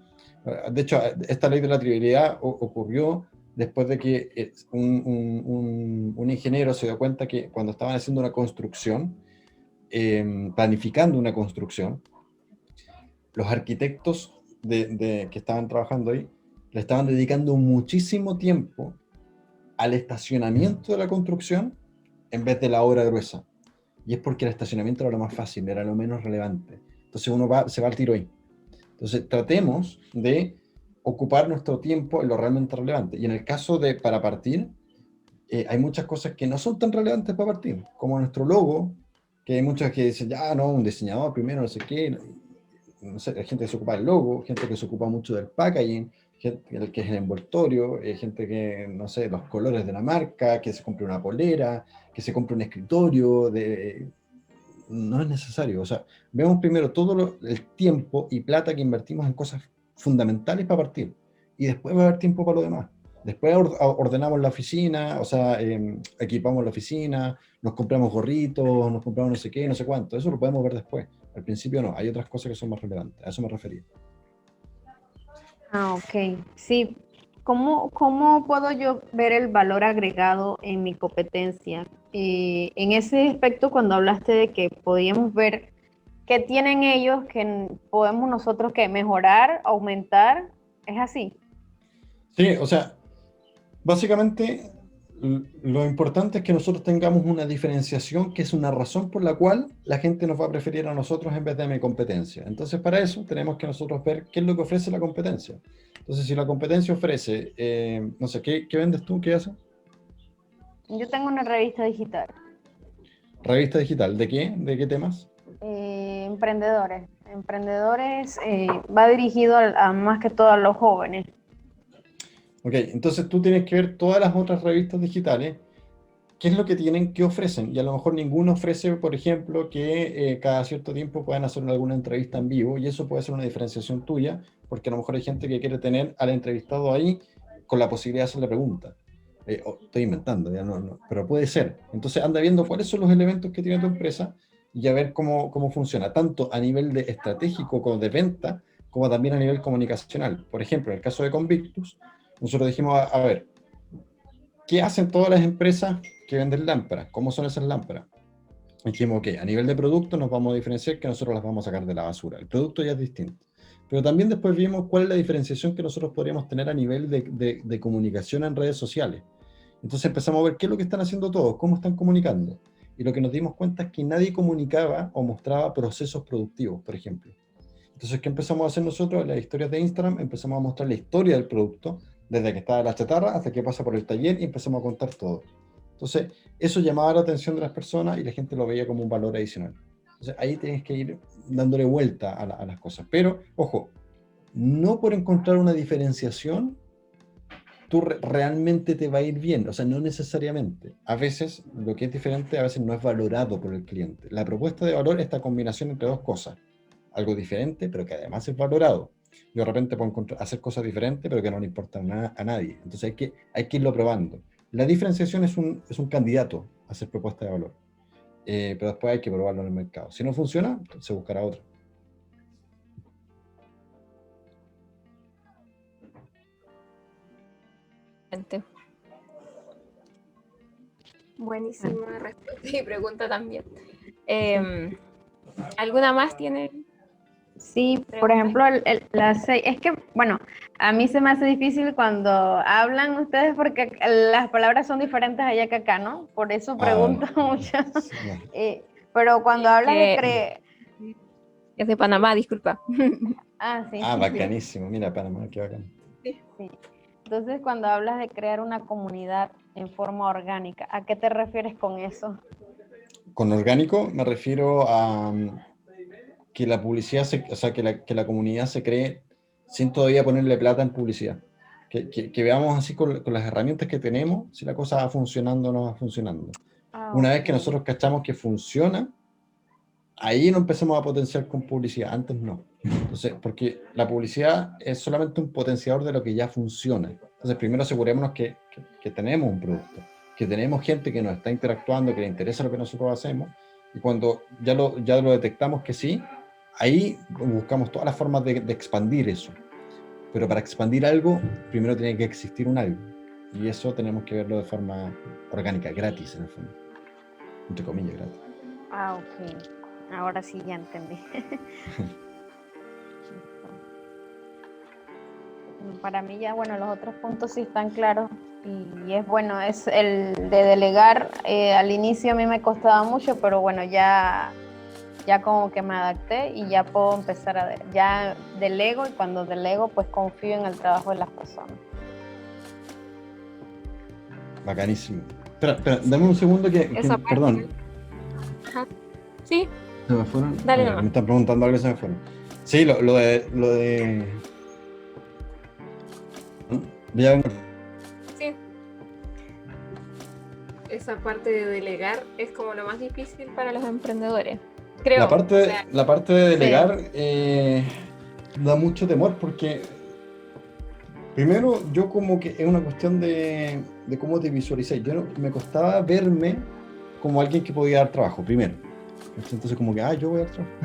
[SPEAKER 3] De hecho, esta ley de la trivialidad ocurrió después de que un ingeniero se dio cuenta que cuando estaban haciendo una construcción, planificando una construcción, los arquitectos que estaban trabajando ahí le estaban dedicando muchísimo tiempo al estacionamiento de la construcción en vez de la obra gruesa. Y es porque el estacionamiento era lo más fácil, era lo menos relevante. Entonces se va al tiro ahí. Entonces tratemos de ocupar nuestro tiempo en lo realmente relevante. Y en el caso de para partir, hay muchas cosas que no son tan relevantes para partir, como nuestro logo, que hay muchas que dicen, ya no, un diseñador primero, no sé qué, no sé, hay gente que se ocupa del logo, gente que se ocupa mucho del packaging, gente que es el envoltorio, gente que, no sé, los colores de la marca, que se compre una polera, que se compre un escritorio, no es necesario. O sea, vemos primero todo el tiempo y plata que invertimos en cosas fundamentales para partir, y después va a haber tiempo para lo demás. Después ordenamos la oficina, o sea, equipamos la oficina, nos compramos gorritos, nos compramos no sé qué, no sé cuánto. Eso lo podemos ver después. Al principio no, hay otras cosas que son más relevantes. A eso me refería.
[SPEAKER 5] Ah, ok. Sí. ¿Cómo puedo yo ver el valor agregado en mi competencia? En ese aspecto, cuando hablaste de que podíamos ver qué tienen ellos que podemos nosotros que mejorar, aumentar, ¿es así?
[SPEAKER 3] Sí, o sea, básicamente lo importante es que nosotros tengamos una diferenciación que es una razón por la cual la gente nos va a preferir a nosotros en vez de a mi competencia. Entonces, para eso tenemos que nosotros ver qué es lo que ofrece la competencia. Entonces, si la competencia ofrece, no sé, ¿qué vendes tú? ¿Qué haces?
[SPEAKER 5] Yo tengo una revista digital.
[SPEAKER 3] Revista digital. ¿De qué? ¿De qué temas?
[SPEAKER 5] Emprendedores. Emprendedores va dirigido a más que todo a los jóvenes.
[SPEAKER 3] Ok, entonces tú tienes que ver todas las otras revistas digitales, qué es lo que tienen, qué ofrecen. Y a lo mejor ninguno ofrece, por ejemplo, que cada cierto tiempo puedan hacer alguna entrevista en vivo, y eso puede ser una diferenciación tuya, porque a lo mejor hay gente que quiere tener al entrevistado ahí con la posibilidad de hacerle preguntas. Estoy inventando, ya no, pero puede ser. Entonces anda viendo cuáles son los elementos que tiene tu empresa y a ver cómo funciona, tanto a nivel de estratégico como de venta, como también a nivel comunicacional. Por ejemplo, en el caso de Convictus, nosotros dijimos, a ver, ¿qué hacen todas las empresas que venden lámparas? ¿Cómo son esas lámparas? Dijimos, ok, a nivel de producto nos vamos a diferenciar que nosotros las vamos a sacar de la basura. El producto ya es distinto. Pero también después vimos cuál es la diferenciación que nosotros podríamos tener a nivel de comunicación en redes sociales. Entonces empezamos a ver qué es lo que están haciendo todos, cómo están comunicando. Y lo que nos dimos cuenta es que nadie comunicaba o mostraba procesos productivos, por ejemplo. Entonces, ¿qué empezamos a hacer nosotros? En las historias de Instagram empezamos a mostrar la historia del producto, desde que está en la chatarra hasta que pasa por el taller, y empezamos a contar todo. Entonces, eso llamaba la atención de las personas y la gente lo veía como un valor adicional. Entonces, ahí tienes que ir dándole vuelta a las cosas. Pero, ojo, no por encontrar una diferenciación, tú realmente te va a ir bien. O sea, no necesariamente. A veces lo que es diferente, a veces no es valorado por el cliente. La propuesta de valor es esta combinación entre dos cosas: algo diferente, pero que además es valorado. Yo de repente puedo hacer cosas diferentes, pero que no le importan a nadie. Entonces hay que irlo probando. La diferenciación es un candidato a hacer propuesta de valor, pero después hay que probarlo en el mercado. Si no funciona, se buscará otro.
[SPEAKER 1] Buenísima respuesta y pregunta también. ¿Alguna más tiene?
[SPEAKER 5] Sí, por ejemplo, es que, bueno, a mí se me hace difícil cuando hablan ustedes porque las palabras son diferentes allá que acá, ¿no? Por eso pregunto mucho.
[SPEAKER 3] Sí, no.
[SPEAKER 5] Pero cuando hablas de
[SPEAKER 1] Es de Panamá, disculpa.
[SPEAKER 5] sí.
[SPEAKER 3] Bacanísimo. Mira, Panamá, qué bacán.
[SPEAKER 5] Sí. Entonces, cuando hablas de crear una comunidad en forma orgánica, ¿a qué te refieres con eso?
[SPEAKER 3] Con orgánico me refiero a que la publicidad, que la comunidad se cree sin todavía ponerle plata en publicidad. Que veamos así con las herramientas que tenemos, si la cosa va funcionando o no va funcionando. Una vez que nosotros cachamos que funciona, ahí no empecemos a potenciar con publicidad, antes no. Entonces, porque la publicidad es solamente un potenciador de lo que ya funciona. Entonces, primero asegurémonos que tenemos un producto, que tenemos gente que nos está interactuando, que le interesa lo que nosotros hacemos, y cuando ya lo detectamos que sí, ahí buscamos todas las formas de expandir eso. Pero para expandir algo, primero tiene que existir un algo, y eso tenemos que verlo de forma orgánica, gratis en el fondo, entre comillas, gratis.
[SPEAKER 5] Ok. Ahora sí ya entendí. Para mí ya, bueno, los otros puntos sí están claros y es bueno, es el de delegar. Al inicio a mí me costaba mucho, pero bueno, ya como que me adapté y ya puedo empezar ya delego, y cuando delego pues confío en el trabajo de las personas.
[SPEAKER 3] Bacanísimo. Espera, dame un segundo perdón.
[SPEAKER 1] Ajá. Sí.
[SPEAKER 3] ¿Se me fueron?
[SPEAKER 1] Dale nomás.
[SPEAKER 3] Me están preguntando algo y se me fueron. Sí, lo de... Ya vengo.
[SPEAKER 1] Sí. Esa parte de delegar es como lo más difícil para los emprendedores. Creo.
[SPEAKER 3] La parte de delegar da mucho temor porque primero yo como que es una cuestión de cómo te visualicé. Me costaba verme como alguien que podía dar trabajo, primero. Entonces como que, yo voy a dar trabajo.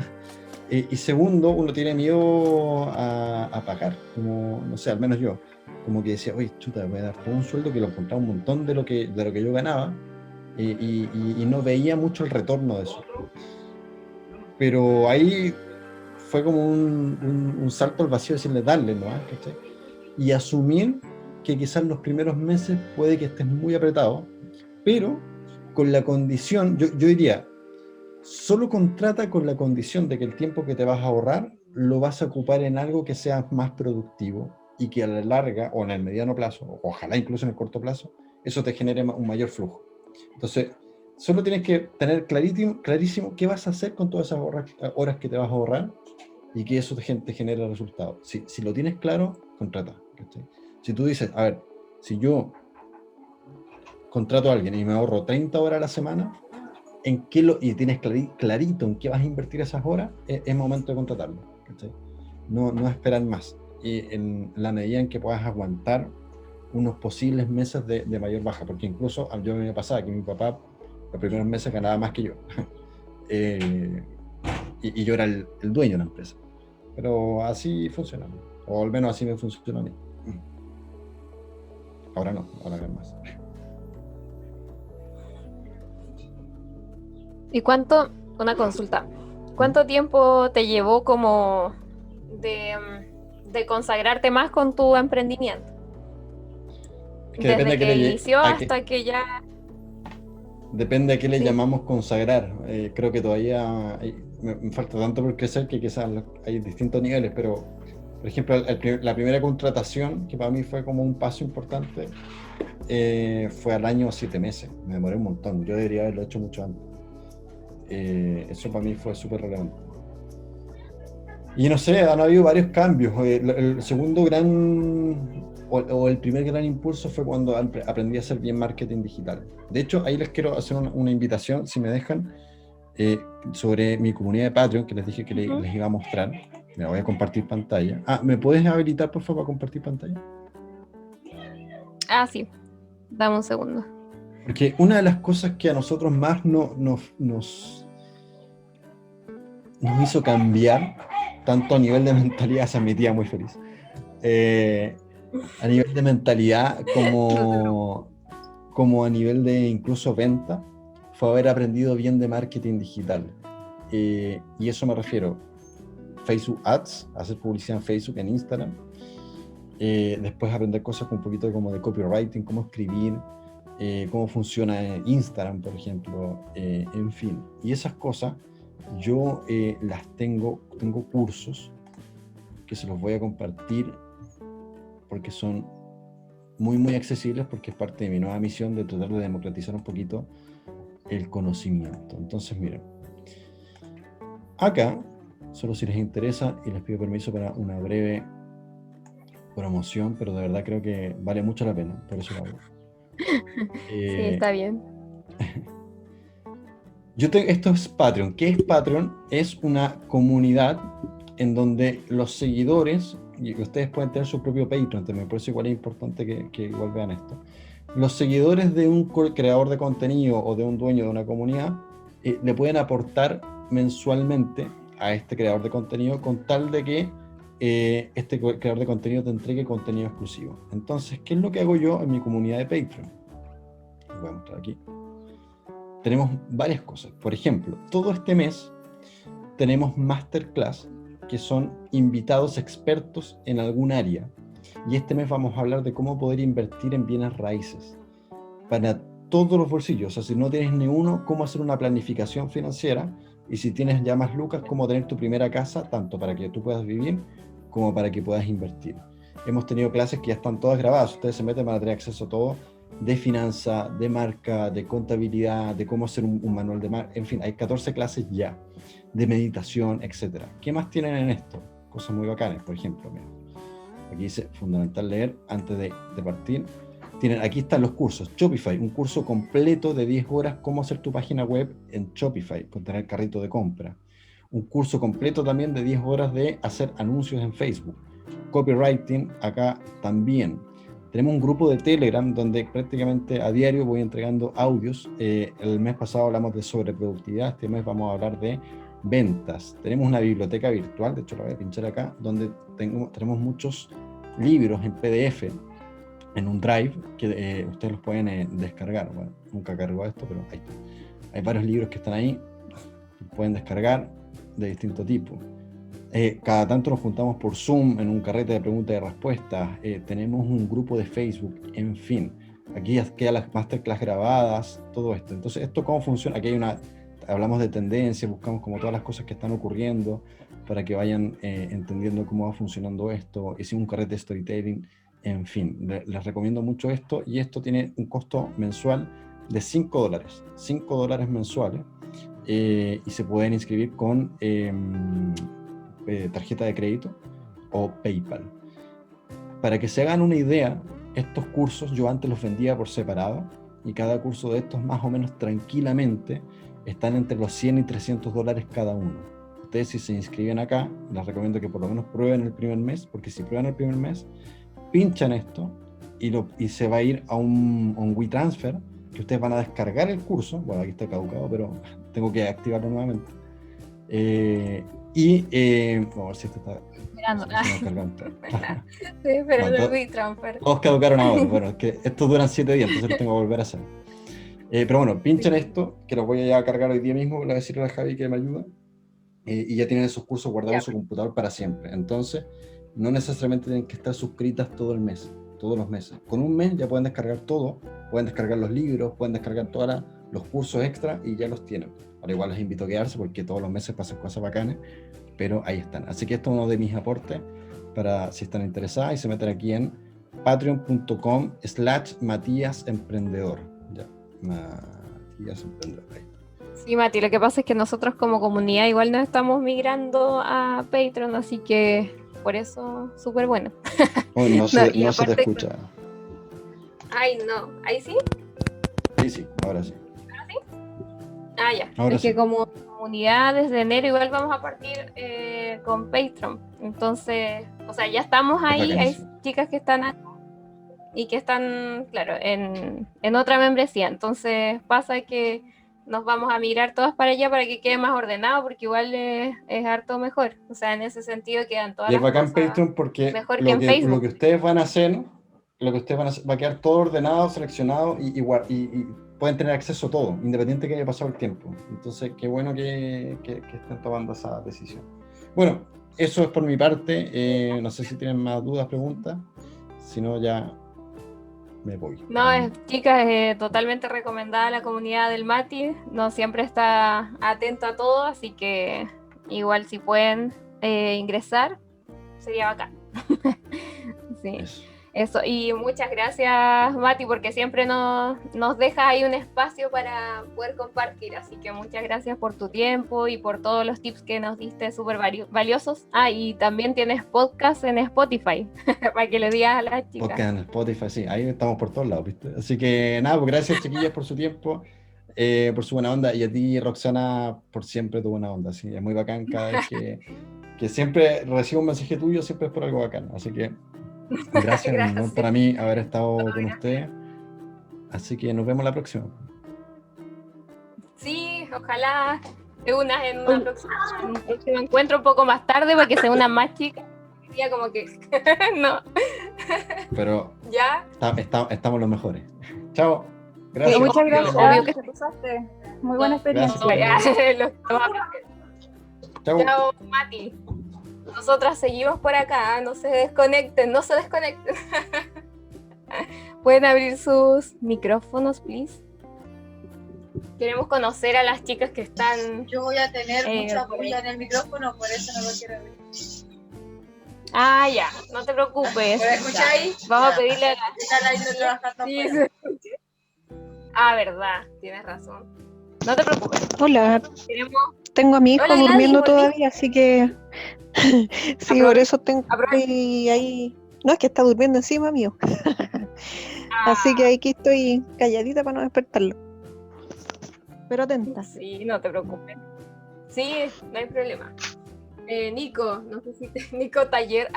[SPEAKER 3] Y segundo, uno tiene miedo a pagar, como, no sé, al menos yo. Como que decía, oye, chuta, voy a dar todo un sueldo que lo encontraba un montón de lo que yo ganaba y no veía mucho el retorno de eso. Pero ahí fue como un salto al vacío, decirle, darle, ¿no? ¿Cachai? Y asumir que quizás los primeros meses puede que estés muy apretado, pero con la condición, yo diría, solo contrata con la condición de que el tiempo que te vas a ahorrar lo vas a ocupar en algo que sea más productivo y que a la larga o en el mediano plazo, o ojalá incluso en el corto plazo, eso te genere un mayor flujo. Entonces, solo tienes que tener clarísimo qué vas a hacer con todas esas horas que te vas a ahorrar y que eso te genere resultados. Si lo tienes claro, contrata. ¿Cachai? Si tú dices, a ver, si yo contrato a alguien y me ahorro 30 horas a la semana, y tienes clarito en qué vas a invertir esas horas, es momento de contratarlo. ¿Cachai? No esperar más. Y en la medida en que puedas aguantar unos posibles meses de mayor baja, porque incluso yo me pasaba que mi papá los primeros meses ganaba más que yo. Y yo era el dueño de la empresa. Pero así funciona, o al menos así me funcionó a mí. Ahora no, ahora gano más.
[SPEAKER 1] ¿Y una consulta, cuánto tiempo te llevó como de consagrarte más con tu emprendimiento? Desde que inició hasta que ya...
[SPEAKER 3] Depende a qué le llamamos consagrar. Creo que todavía me falta tanto por crecer que quizás hay distintos niveles, pero por ejemplo la primera contratación, que para mí fue como un paso importante, fue al año 7 meses. Me demoré un montón, yo debería haberlo hecho mucho antes. Eso para mí fue súper relevante. Y no sé, han habido varios cambios. El segundo o el primer gran impulso fue cuando aprendí a hacer bien marketing digital. De hecho, ahí les quiero hacer una invitación, si me dejan, sobre mi comunidad de Patreon, que les dije que les iba a mostrar. Me voy a compartir pantalla. ¿Me puedes habilitar, por favor, a compartir pantalla?
[SPEAKER 1] Sí. Dame un segundo.
[SPEAKER 3] Porque una de las cosas que a nosotros más nos hizo cambiar, tanto a nivel de mentalidad, se mi tía muy feliz, a nivel de mentalidad como como a nivel de incluso venta, fue haber aprendido bien de marketing digital. Y eso me refiero, Facebook Ads, hacer publicidad en Facebook, en Instagram, después aprender cosas con un poquito como de copywriting, cómo escribir, cómo funciona Instagram, por ejemplo, en fin. Y esas cosas yo las tengo cursos que se los voy a compartir porque son muy accesibles, porque es parte de mi nueva misión de tratar de democratizar un poquito el conocimiento. Entonces, miren, acá, solo si les interesa, y les pido permiso para una breve promoción, pero de verdad creo que vale mucho la pena, por eso lo hago.
[SPEAKER 1] Sí, está bien.
[SPEAKER 3] Esto es Patreon. ¿Qué es Patreon? Es una comunidad en donde los seguidores, y ustedes pueden tener su propio Patreon también, por eso igual es importante que igual vean esto. Los seguidores de un creador de contenido o de un dueño de una comunidad le pueden aportar mensualmente a este creador de contenido con tal de que este creador de contenido te entregue contenido exclusivo. Entonces, ¿qué es lo que hago yo en mi comunidad de Patreon? Les voy a mostrar aquí. Tenemos varias cosas. Por ejemplo, todo este mes tenemos masterclass que son invitados expertos en algún área. Y este mes vamos a hablar de cómo poder invertir en bienes raíces para todos los bolsillos. O sea, si no tienes ni uno, cómo hacer una planificación financiera. Y si tienes ya más lucas, cómo tener tu primera casa, tanto para que tú puedas vivir como para que puedas invertir. Hemos tenido clases que ya están todas grabadas. Ustedes se meten para tener acceso a todo, de finanza, de marca, de contabilidad, de cómo hacer un manual de marca. En fin, hay 14 clases ya, de meditación, etc. ¿Qué más tienen en esto? Cosas muy bacanas, por ejemplo. Miren, aquí dice, fundamental leer antes de partir. Aquí están los cursos. Shopify, un curso completo de 10 horas, cómo hacer tu página web en Shopify, con tener carrito de compra. Un curso completo también de 10 horas de hacer anuncios en Facebook. Copywriting, acá también. Tenemos un grupo de Telegram donde prácticamente a diario voy entregando audios. El mes pasado hablamos de sobreproductividad, este mes vamos a hablar de ventas. Tenemos una biblioteca virtual, de hecho la voy a pinchar acá, donde tenemos muchos libros en PDF, en un drive, que ustedes los pueden descargar. Bueno, nunca cargo esto, pero ahí está. Hay varios libros que están ahí, pueden descargar de distinto tipo. Cada tanto nos juntamos por Zoom en un carrete de preguntas y respuestas. Tenemos un grupo de Facebook, en fin. Aquí quedan las masterclass grabadas, todo esto. Entonces, ¿esto cómo funciona? Aquí hablamos de tendencias, buscamos como todas las cosas que están ocurriendo para que vayan entendiendo cómo va funcionando esto. Hicimos un carrete de storytelling, en fin. Les recomiendo mucho esto, y esto tiene un costo mensual de $5. $5 mensuales. Y se pueden inscribir con tarjeta de crédito o PayPal. Para que se hagan una idea, estos cursos yo antes los vendía por separado, y cada curso de estos más o menos tranquilamente están entre los $100 y $300 cada uno. Ustedes, si se inscriben acá, les recomiendo que por lo menos prueben el primer mes, porque si prueban el primer mes, pinchan esto y se va a ir a un WeTransfer, que ustedes van a descargar el curso. Bueno, aquí está caducado, pero tengo que activarlo nuevamente. Vamos a ver si esto está
[SPEAKER 1] Esperando.
[SPEAKER 3] Estoy
[SPEAKER 1] esperando el WeTransfer.
[SPEAKER 3] Todos caducaron ahora. Bueno, es que estos duran 7 días, entonces los tengo que volver a hacer. Pero bueno, pinchan esto, que los voy a ya cargar hoy día mismo. Le voy a decirle a Javi que me ayuda. Y ya tienen esos cursos guardados en su computador para siempre. Entonces, no necesariamente tienen que estar suscritas todo el mes, todos los meses. Con un mes ya pueden descargar todo, pueden descargar los libros, pueden descargar todos los cursos extra y ya los tienen. Ahora igual les invito a quedarse porque todos los meses pasan cosas bacanas, pero ahí están. Así que esto es uno de mis aportes para si están interesadas, y se meten aquí en patreon.com/MatíasEmprendedor. Ya, Matías Emprendedor. Ahí.
[SPEAKER 1] Sí, Mati, lo que pasa es que nosotros como comunidad igual nos estamos migrando a Patreon, así que por eso súper bueno.
[SPEAKER 3] Oh, no se te escucha.
[SPEAKER 1] Ay, no, ¿ahí sí?
[SPEAKER 3] Sí, ahora sí.
[SPEAKER 1] Ah, ya.
[SPEAKER 3] Ahora
[SPEAKER 1] es
[SPEAKER 3] sí.
[SPEAKER 1] que como comunidad desde enero igual vamos a partir con Patreon. Entonces, o sea, ya estamos ahí. Hay chicas que están acá y que están, claro, en otra membresía. Entonces pasa que nos vamos a migrar todas para allá para que quede más ordenado, porque igual es harto mejor. O sea, en ese sentido quedan todas
[SPEAKER 3] Y es
[SPEAKER 1] las
[SPEAKER 3] bacán
[SPEAKER 1] cosas
[SPEAKER 3] Patreon porque
[SPEAKER 1] mejor que en Facebook.
[SPEAKER 3] lo que ustedes van a hacer lo que ustedes va a quedar todo ordenado, seleccionado y pueden tener acceso a todo, independiente que haya pasado el tiempo. Entonces, qué bueno que estén tomando esa decisión. Bueno, eso es por mi parte. No sé si tienen más dudas, preguntas. Si no, ya me voy.
[SPEAKER 1] No, chicas, totalmente recomendada a la comunidad del Mati. No siempre está atento a todo, así que igual si pueden ingresar, sería bacán. Sí, eso. Y muchas gracias, Mati, porque siempre nos deja ahí un espacio para poder compartir. Así que muchas gracias por tu tiempo y por todos los tips que nos diste, súper valiosos. Ah, y también tienes podcast en Spotify, para que le digas a las chicas.
[SPEAKER 3] Podcast en Spotify, sí, ahí estamos por todos lados, ¿viste? Así que nada, pues gracias, chiquillas, por su tiempo, por su buena onda, y a ti, Roxana, por siempre tu buena onda. Sí, es muy bacán cada vez que siempre recibo un mensaje tuyo, siempre es por algo bacán. Así que gracias, un honor para mí haber estado con ustedes. Así que nos vemos la próxima.
[SPEAKER 1] Sí, ojalá te unas en un próximo encuentro un poco más tarde para que se unan más chicas. Sería como que no.
[SPEAKER 3] Pero
[SPEAKER 1] ya
[SPEAKER 3] estamos los mejores. Chao. Gracias.
[SPEAKER 6] Sí, muchas gracias.
[SPEAKER 1] Obvio que
[SPEAKER 6] te pasaste. Muy buena experiencia.
[SPEAKER 1] Chao, Mati. Nosotras seguimos por acá, no se desconecten. Pueden abrir sus micrófonos, please. Queremos conocer a las chicas que están...
[SPEAKER 2] Yo voy a tener mucha bulla en el micrófono, por eso no lo quiero abrir.
[SPEAKER 1] Ah, ya, no te preocupes.
[SPEAKER 2] ¿Me escucháis?
[SPEAKER 1] Vamos a pedirle a la...
[SPEAKER 2] Sí,
[SPEAKER 1] Ah, verdad, tienes razón. No te preocupes.
[SPEAKER 7] Hola,
[SPEAKER 1] Queremos...
[SPEAKER 7] tengo a mi hijo
[SPEAKER 1] Hola,
[SPEAKER 7] durmiendo
[SPEAKER 1] Gladys,
[SPEAKER 7] todavía, así que sí, por eso tengo ahí. No, es que está durmiendo encima mío. Así que aquí estoy calladita para no despertarlo. Pero atenta.
[SPEAKER 1] Sí, no te preocupes. Sí, no hay problema. Nico, no sé si Nico Taller.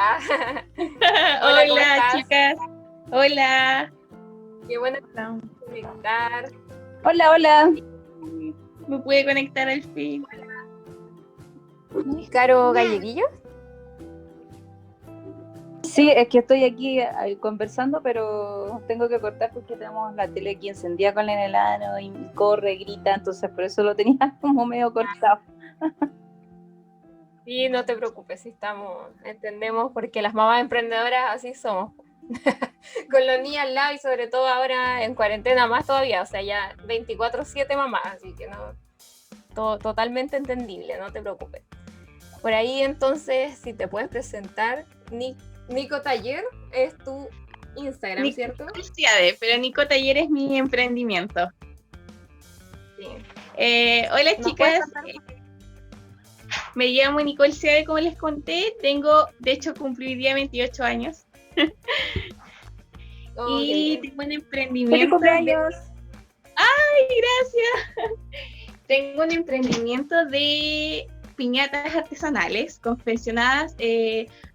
[SPEAKER 6] Hola chicas. Hola.
[SPEAKER 1] Qué bueno conectar.
[SPEAKER 6] Hola. Me pude conectar al fin.
[SPEAKER 1] Caro Galleguillo.
[SPEAKER 6] Sí, es que estoy aquí conversando, pero tengo que cortar porque tenemos la tele aquí encendida con el enano y corre, grita, entonces por eso lo tenía como medio cortado.
[SPEAKER 1] Sí, no te preocupes, entendemos, porque las mamás emprendedoras así somos. Con los niños al lado y sobre todo ahora en cuarentena más todavía, o sea, ya 24/7 mamás, así que no, totalmente entendible, no te preocupes. Por ahí entonces, si te puedes presentar, Nico Taller es tu Instagram, ¿cierto?
[SPEAKER 6] Pero Nico Taller es mi emprendimiento.
[SPEAKER 1] Sí.
[SPEAKER 6] Hola chicas, me llamo Nicole Ciade, como les conté, de hecho cumpliría 28 años. Y tengo un emprendimiento.
[SPEAKER 7] ¡Feliz cumpleaños!
[SPEAKER 6] ¡Ay, gracias! Tengo un emprendimiento de piñatas artesanales confeccionadas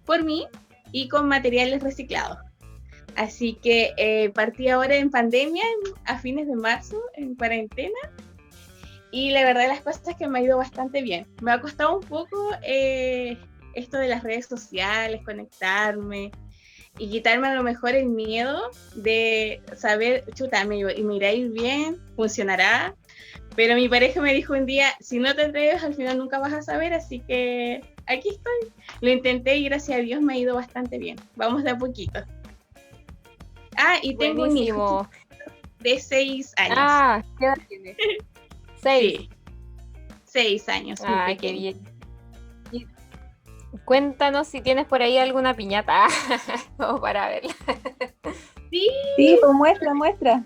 [SPEAKER 6] por mí y con materiales reciclados. Así que partí ahora en pandemia, a fines de marzo, en cuarentena. Y la verdad las cosas es que me ha ido bastante bien. Me ha costado un poco esto de las redes sociales, conectarme y quitarme a lo mejor el miedo de saber, chuta, me irá a ir bien, funcionará. Pero mi pareja me dijo un día, si no te atreves, al final nunca vas a saber, así que aquí estoy. Lo intenté y gracias a Dios me ha ido bastante bien. Vamos de a poquito. Ah, y tengo un hijo de 6 años.
[SPEAKER 1] Ah, ¿qué edad tienes? 6.
[SPEAKER 6] Sí. 6 años.
[SPEAKER 1] Ah, qué bien. Cuéntanos si tienes por ahí alguna piñata, como para verla.
[SPEAKER 6] Sí,
[SPEAKER 7] pues muestra.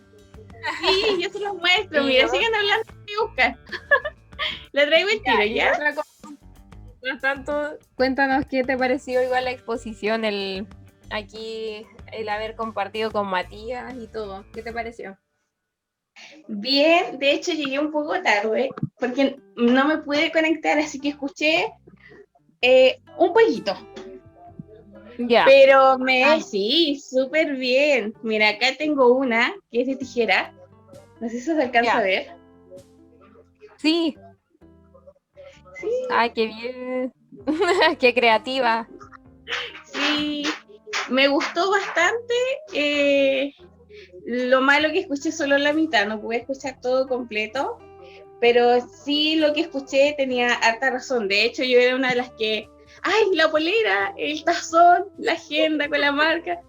[SPEAKER 6] Sí, yo se los muestro. Mira, sigan hablando de buscar. Le traigo el tiro, ¿ya?
[SPEAKER 1] Mientras tanto, cuéntanos qué te pareció igual la exposición, el haber compartido con Matías y todo. ¿Qué te pareció?
[SPEAKER 6] Bien, de hecho llegué un poco tarde porque no me pude conectar, así que escuché un poquito.
[SPEAKER 1] Ya.
[SPEAKER 6] Pero sí, súper bien. Mira, acá tengo una que es de tijera. No sé si se alcanza a ver.
[SPEAKER 1] Sí.
[SPEAKER 6] Sí.
[SPEAKER 1] Ay, qué bien. Qué creativa.
[SPEAKER 6] Sí. Me gustó bastante. Lo malo que escuché solo la mitad, no pude escuchar todo completo, pero sí lo que escuché tenía harta razón. De hecho, yo era una de las que, ¡ay, la polera, el tazón, la agenda con la marca!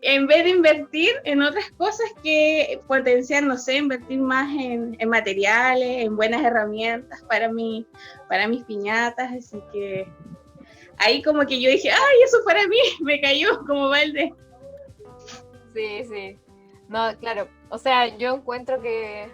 [SPEAKER 6] En vez de invertir en otras cosas que potenciar, no sé, invertir más en materiales, en buenas herramientas para mis piñatas. Así que ahí como que yo dije, ¡ay, eso para mí! Me cayó como balde.
[SPEAKER 1] Sí, sí. No, claro. O sea, yo encuentro que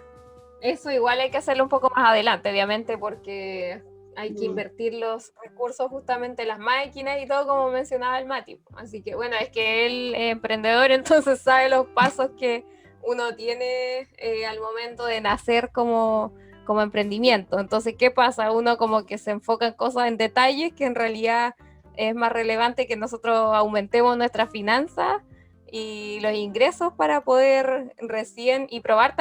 [SPEAKER 1] eso igual hay que hacerlo un poco más adelante, obviamente, porque hay que invertir los recursos justamente en las máquinas y todo, como mencionaba el Mati. Así que bueno, es que él es emprendedor, entonces sabe los pasos que uno tiene al momento de nacer como emprendimiento. Entonces, ¿qué pasa? Uno como que se enfoca en cosas, en detalles, que en realidad es más relevante que nosotros aumentemos nuestras finanzas y los ingresos para poder recién, y probar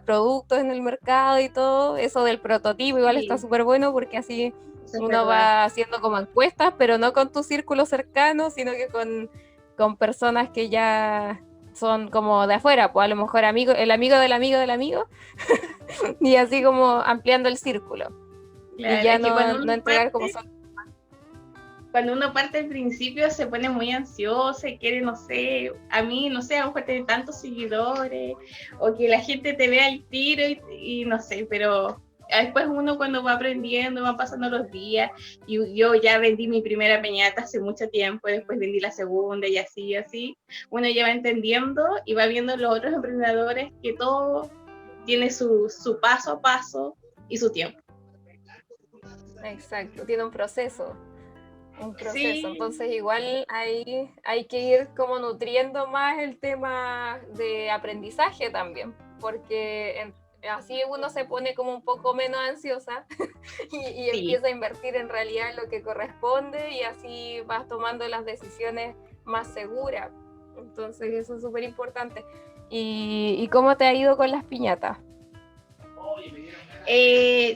[SPEAKER 1] productos en el mercado y todo, eso del prototipo igual
[SPEAKER 6] Sí.
[SPEAKER 1] está súper bueno porque así
[SPEAKER 6] Eso es
[SPEAKER 1] uno
[SPEAKER 6] verdad.
[SPEAKER 1] va haciendo como encuestas, pero no con tu círculo cercano, sino que con personas que ya son como de afuera, pues a lo mejor el amigo del amigo del amigo, y así como ampliando el círculo.
[SPEAKER 6] Claro,
[SPEAKER 1] Y ya
[SPEAKER 6] es que
[SPEAKER 1] no entregar como son.
[SPEAKER 6] cuando uno parte al principio se pone muy ansioso y quiere, no sé, a mí, no sé, a lo mejor tener tantos seguidores o que la gente te vea al tiro y no sé, pero después uno cuando va aprendiendo, van pasando los días y yo ya vendí mi primera piñata hace mucho tiempo, después vendí la segunda y así, uno ya va entendiendo y va viendo los otros emprendedores que todo tiene su paso a paso y su tiempo.
[SPEAKER 1] Exacto, tiene un proceso.
[SPEAKER 6] Sí.
[SPEAKER 1] Entonces igual hay que ir como nutriendo más el tema de aprendizaje también, porque así uno se pone como un poco menos ansiosa y
[SPEAKER 6] Sí.
[SPEAKER 1] empieza a invertir en realidad en lo que corresponde y así vas tomando las decisiones más seguras. Entonces eso es súper importante. ¿Y cómo te ha ido con las piñatas?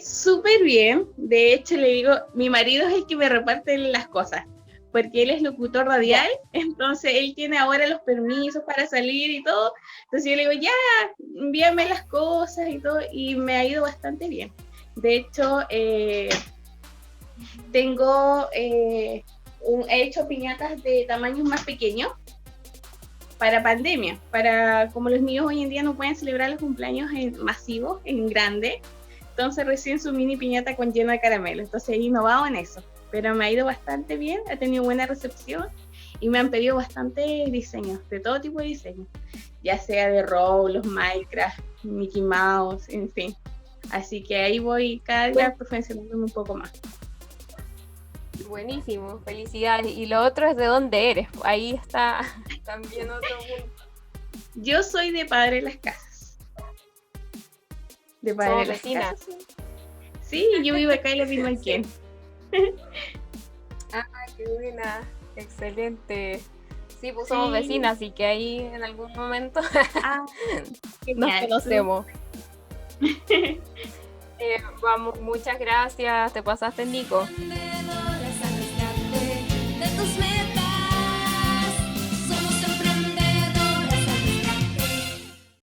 [SPEAKER 6] Súper bien. De hecho, le digo, mi marido es el que me reparte las cosas, porque él es locutor radial, entonces él tiene ahora los permisos para salir y todo. Entonces yo le digo, ya, envíame las cosas y todo, y me ha ido bastante bien. De hecho, he hecho piñatas de tamaños más pequeños para pandemia, para como los niños hoy en día no pueden celebrar los cumpleaños masivos, en grande. Entonces recién su mini piñata con lleno de caramelo. Entonces he innovado en eso. Pero me ha ido bastante bien, ha tenido buena recepción y me han pedido bastante diseños, de todo tipo de diseños. Ya sea de Roblox, Minecraft, Mickey Mouse, en fin. Así que ahí voy cada día perfeccionándome un poco más.
[SPEAKER 1] Buenísimo, felicidades. Y lo otro es de dónde eres. Ahí está también otro punto.
[SPEAKER 6] Yo soy de Padre Las Casas. De Padre
[SPEAKER 1] Somos
[SPEAKER 6] Las
[SPEAKER 1] vecinas.
[SPEAKER 6] Casas. Sí, yo vivo acá en la Pirmanquén.
[SPEAKER 1] Ah, qué buena, excelente. Sí, pues somos vecinas, así que ahí en algún momento
[SPEAKER 6] Ah,
[SPEAKER 1] nos
[SPEAKER 6] genial.
[SPEAKER 1] conocemos. Vamos, muchas gracias, te pasaste, Nico.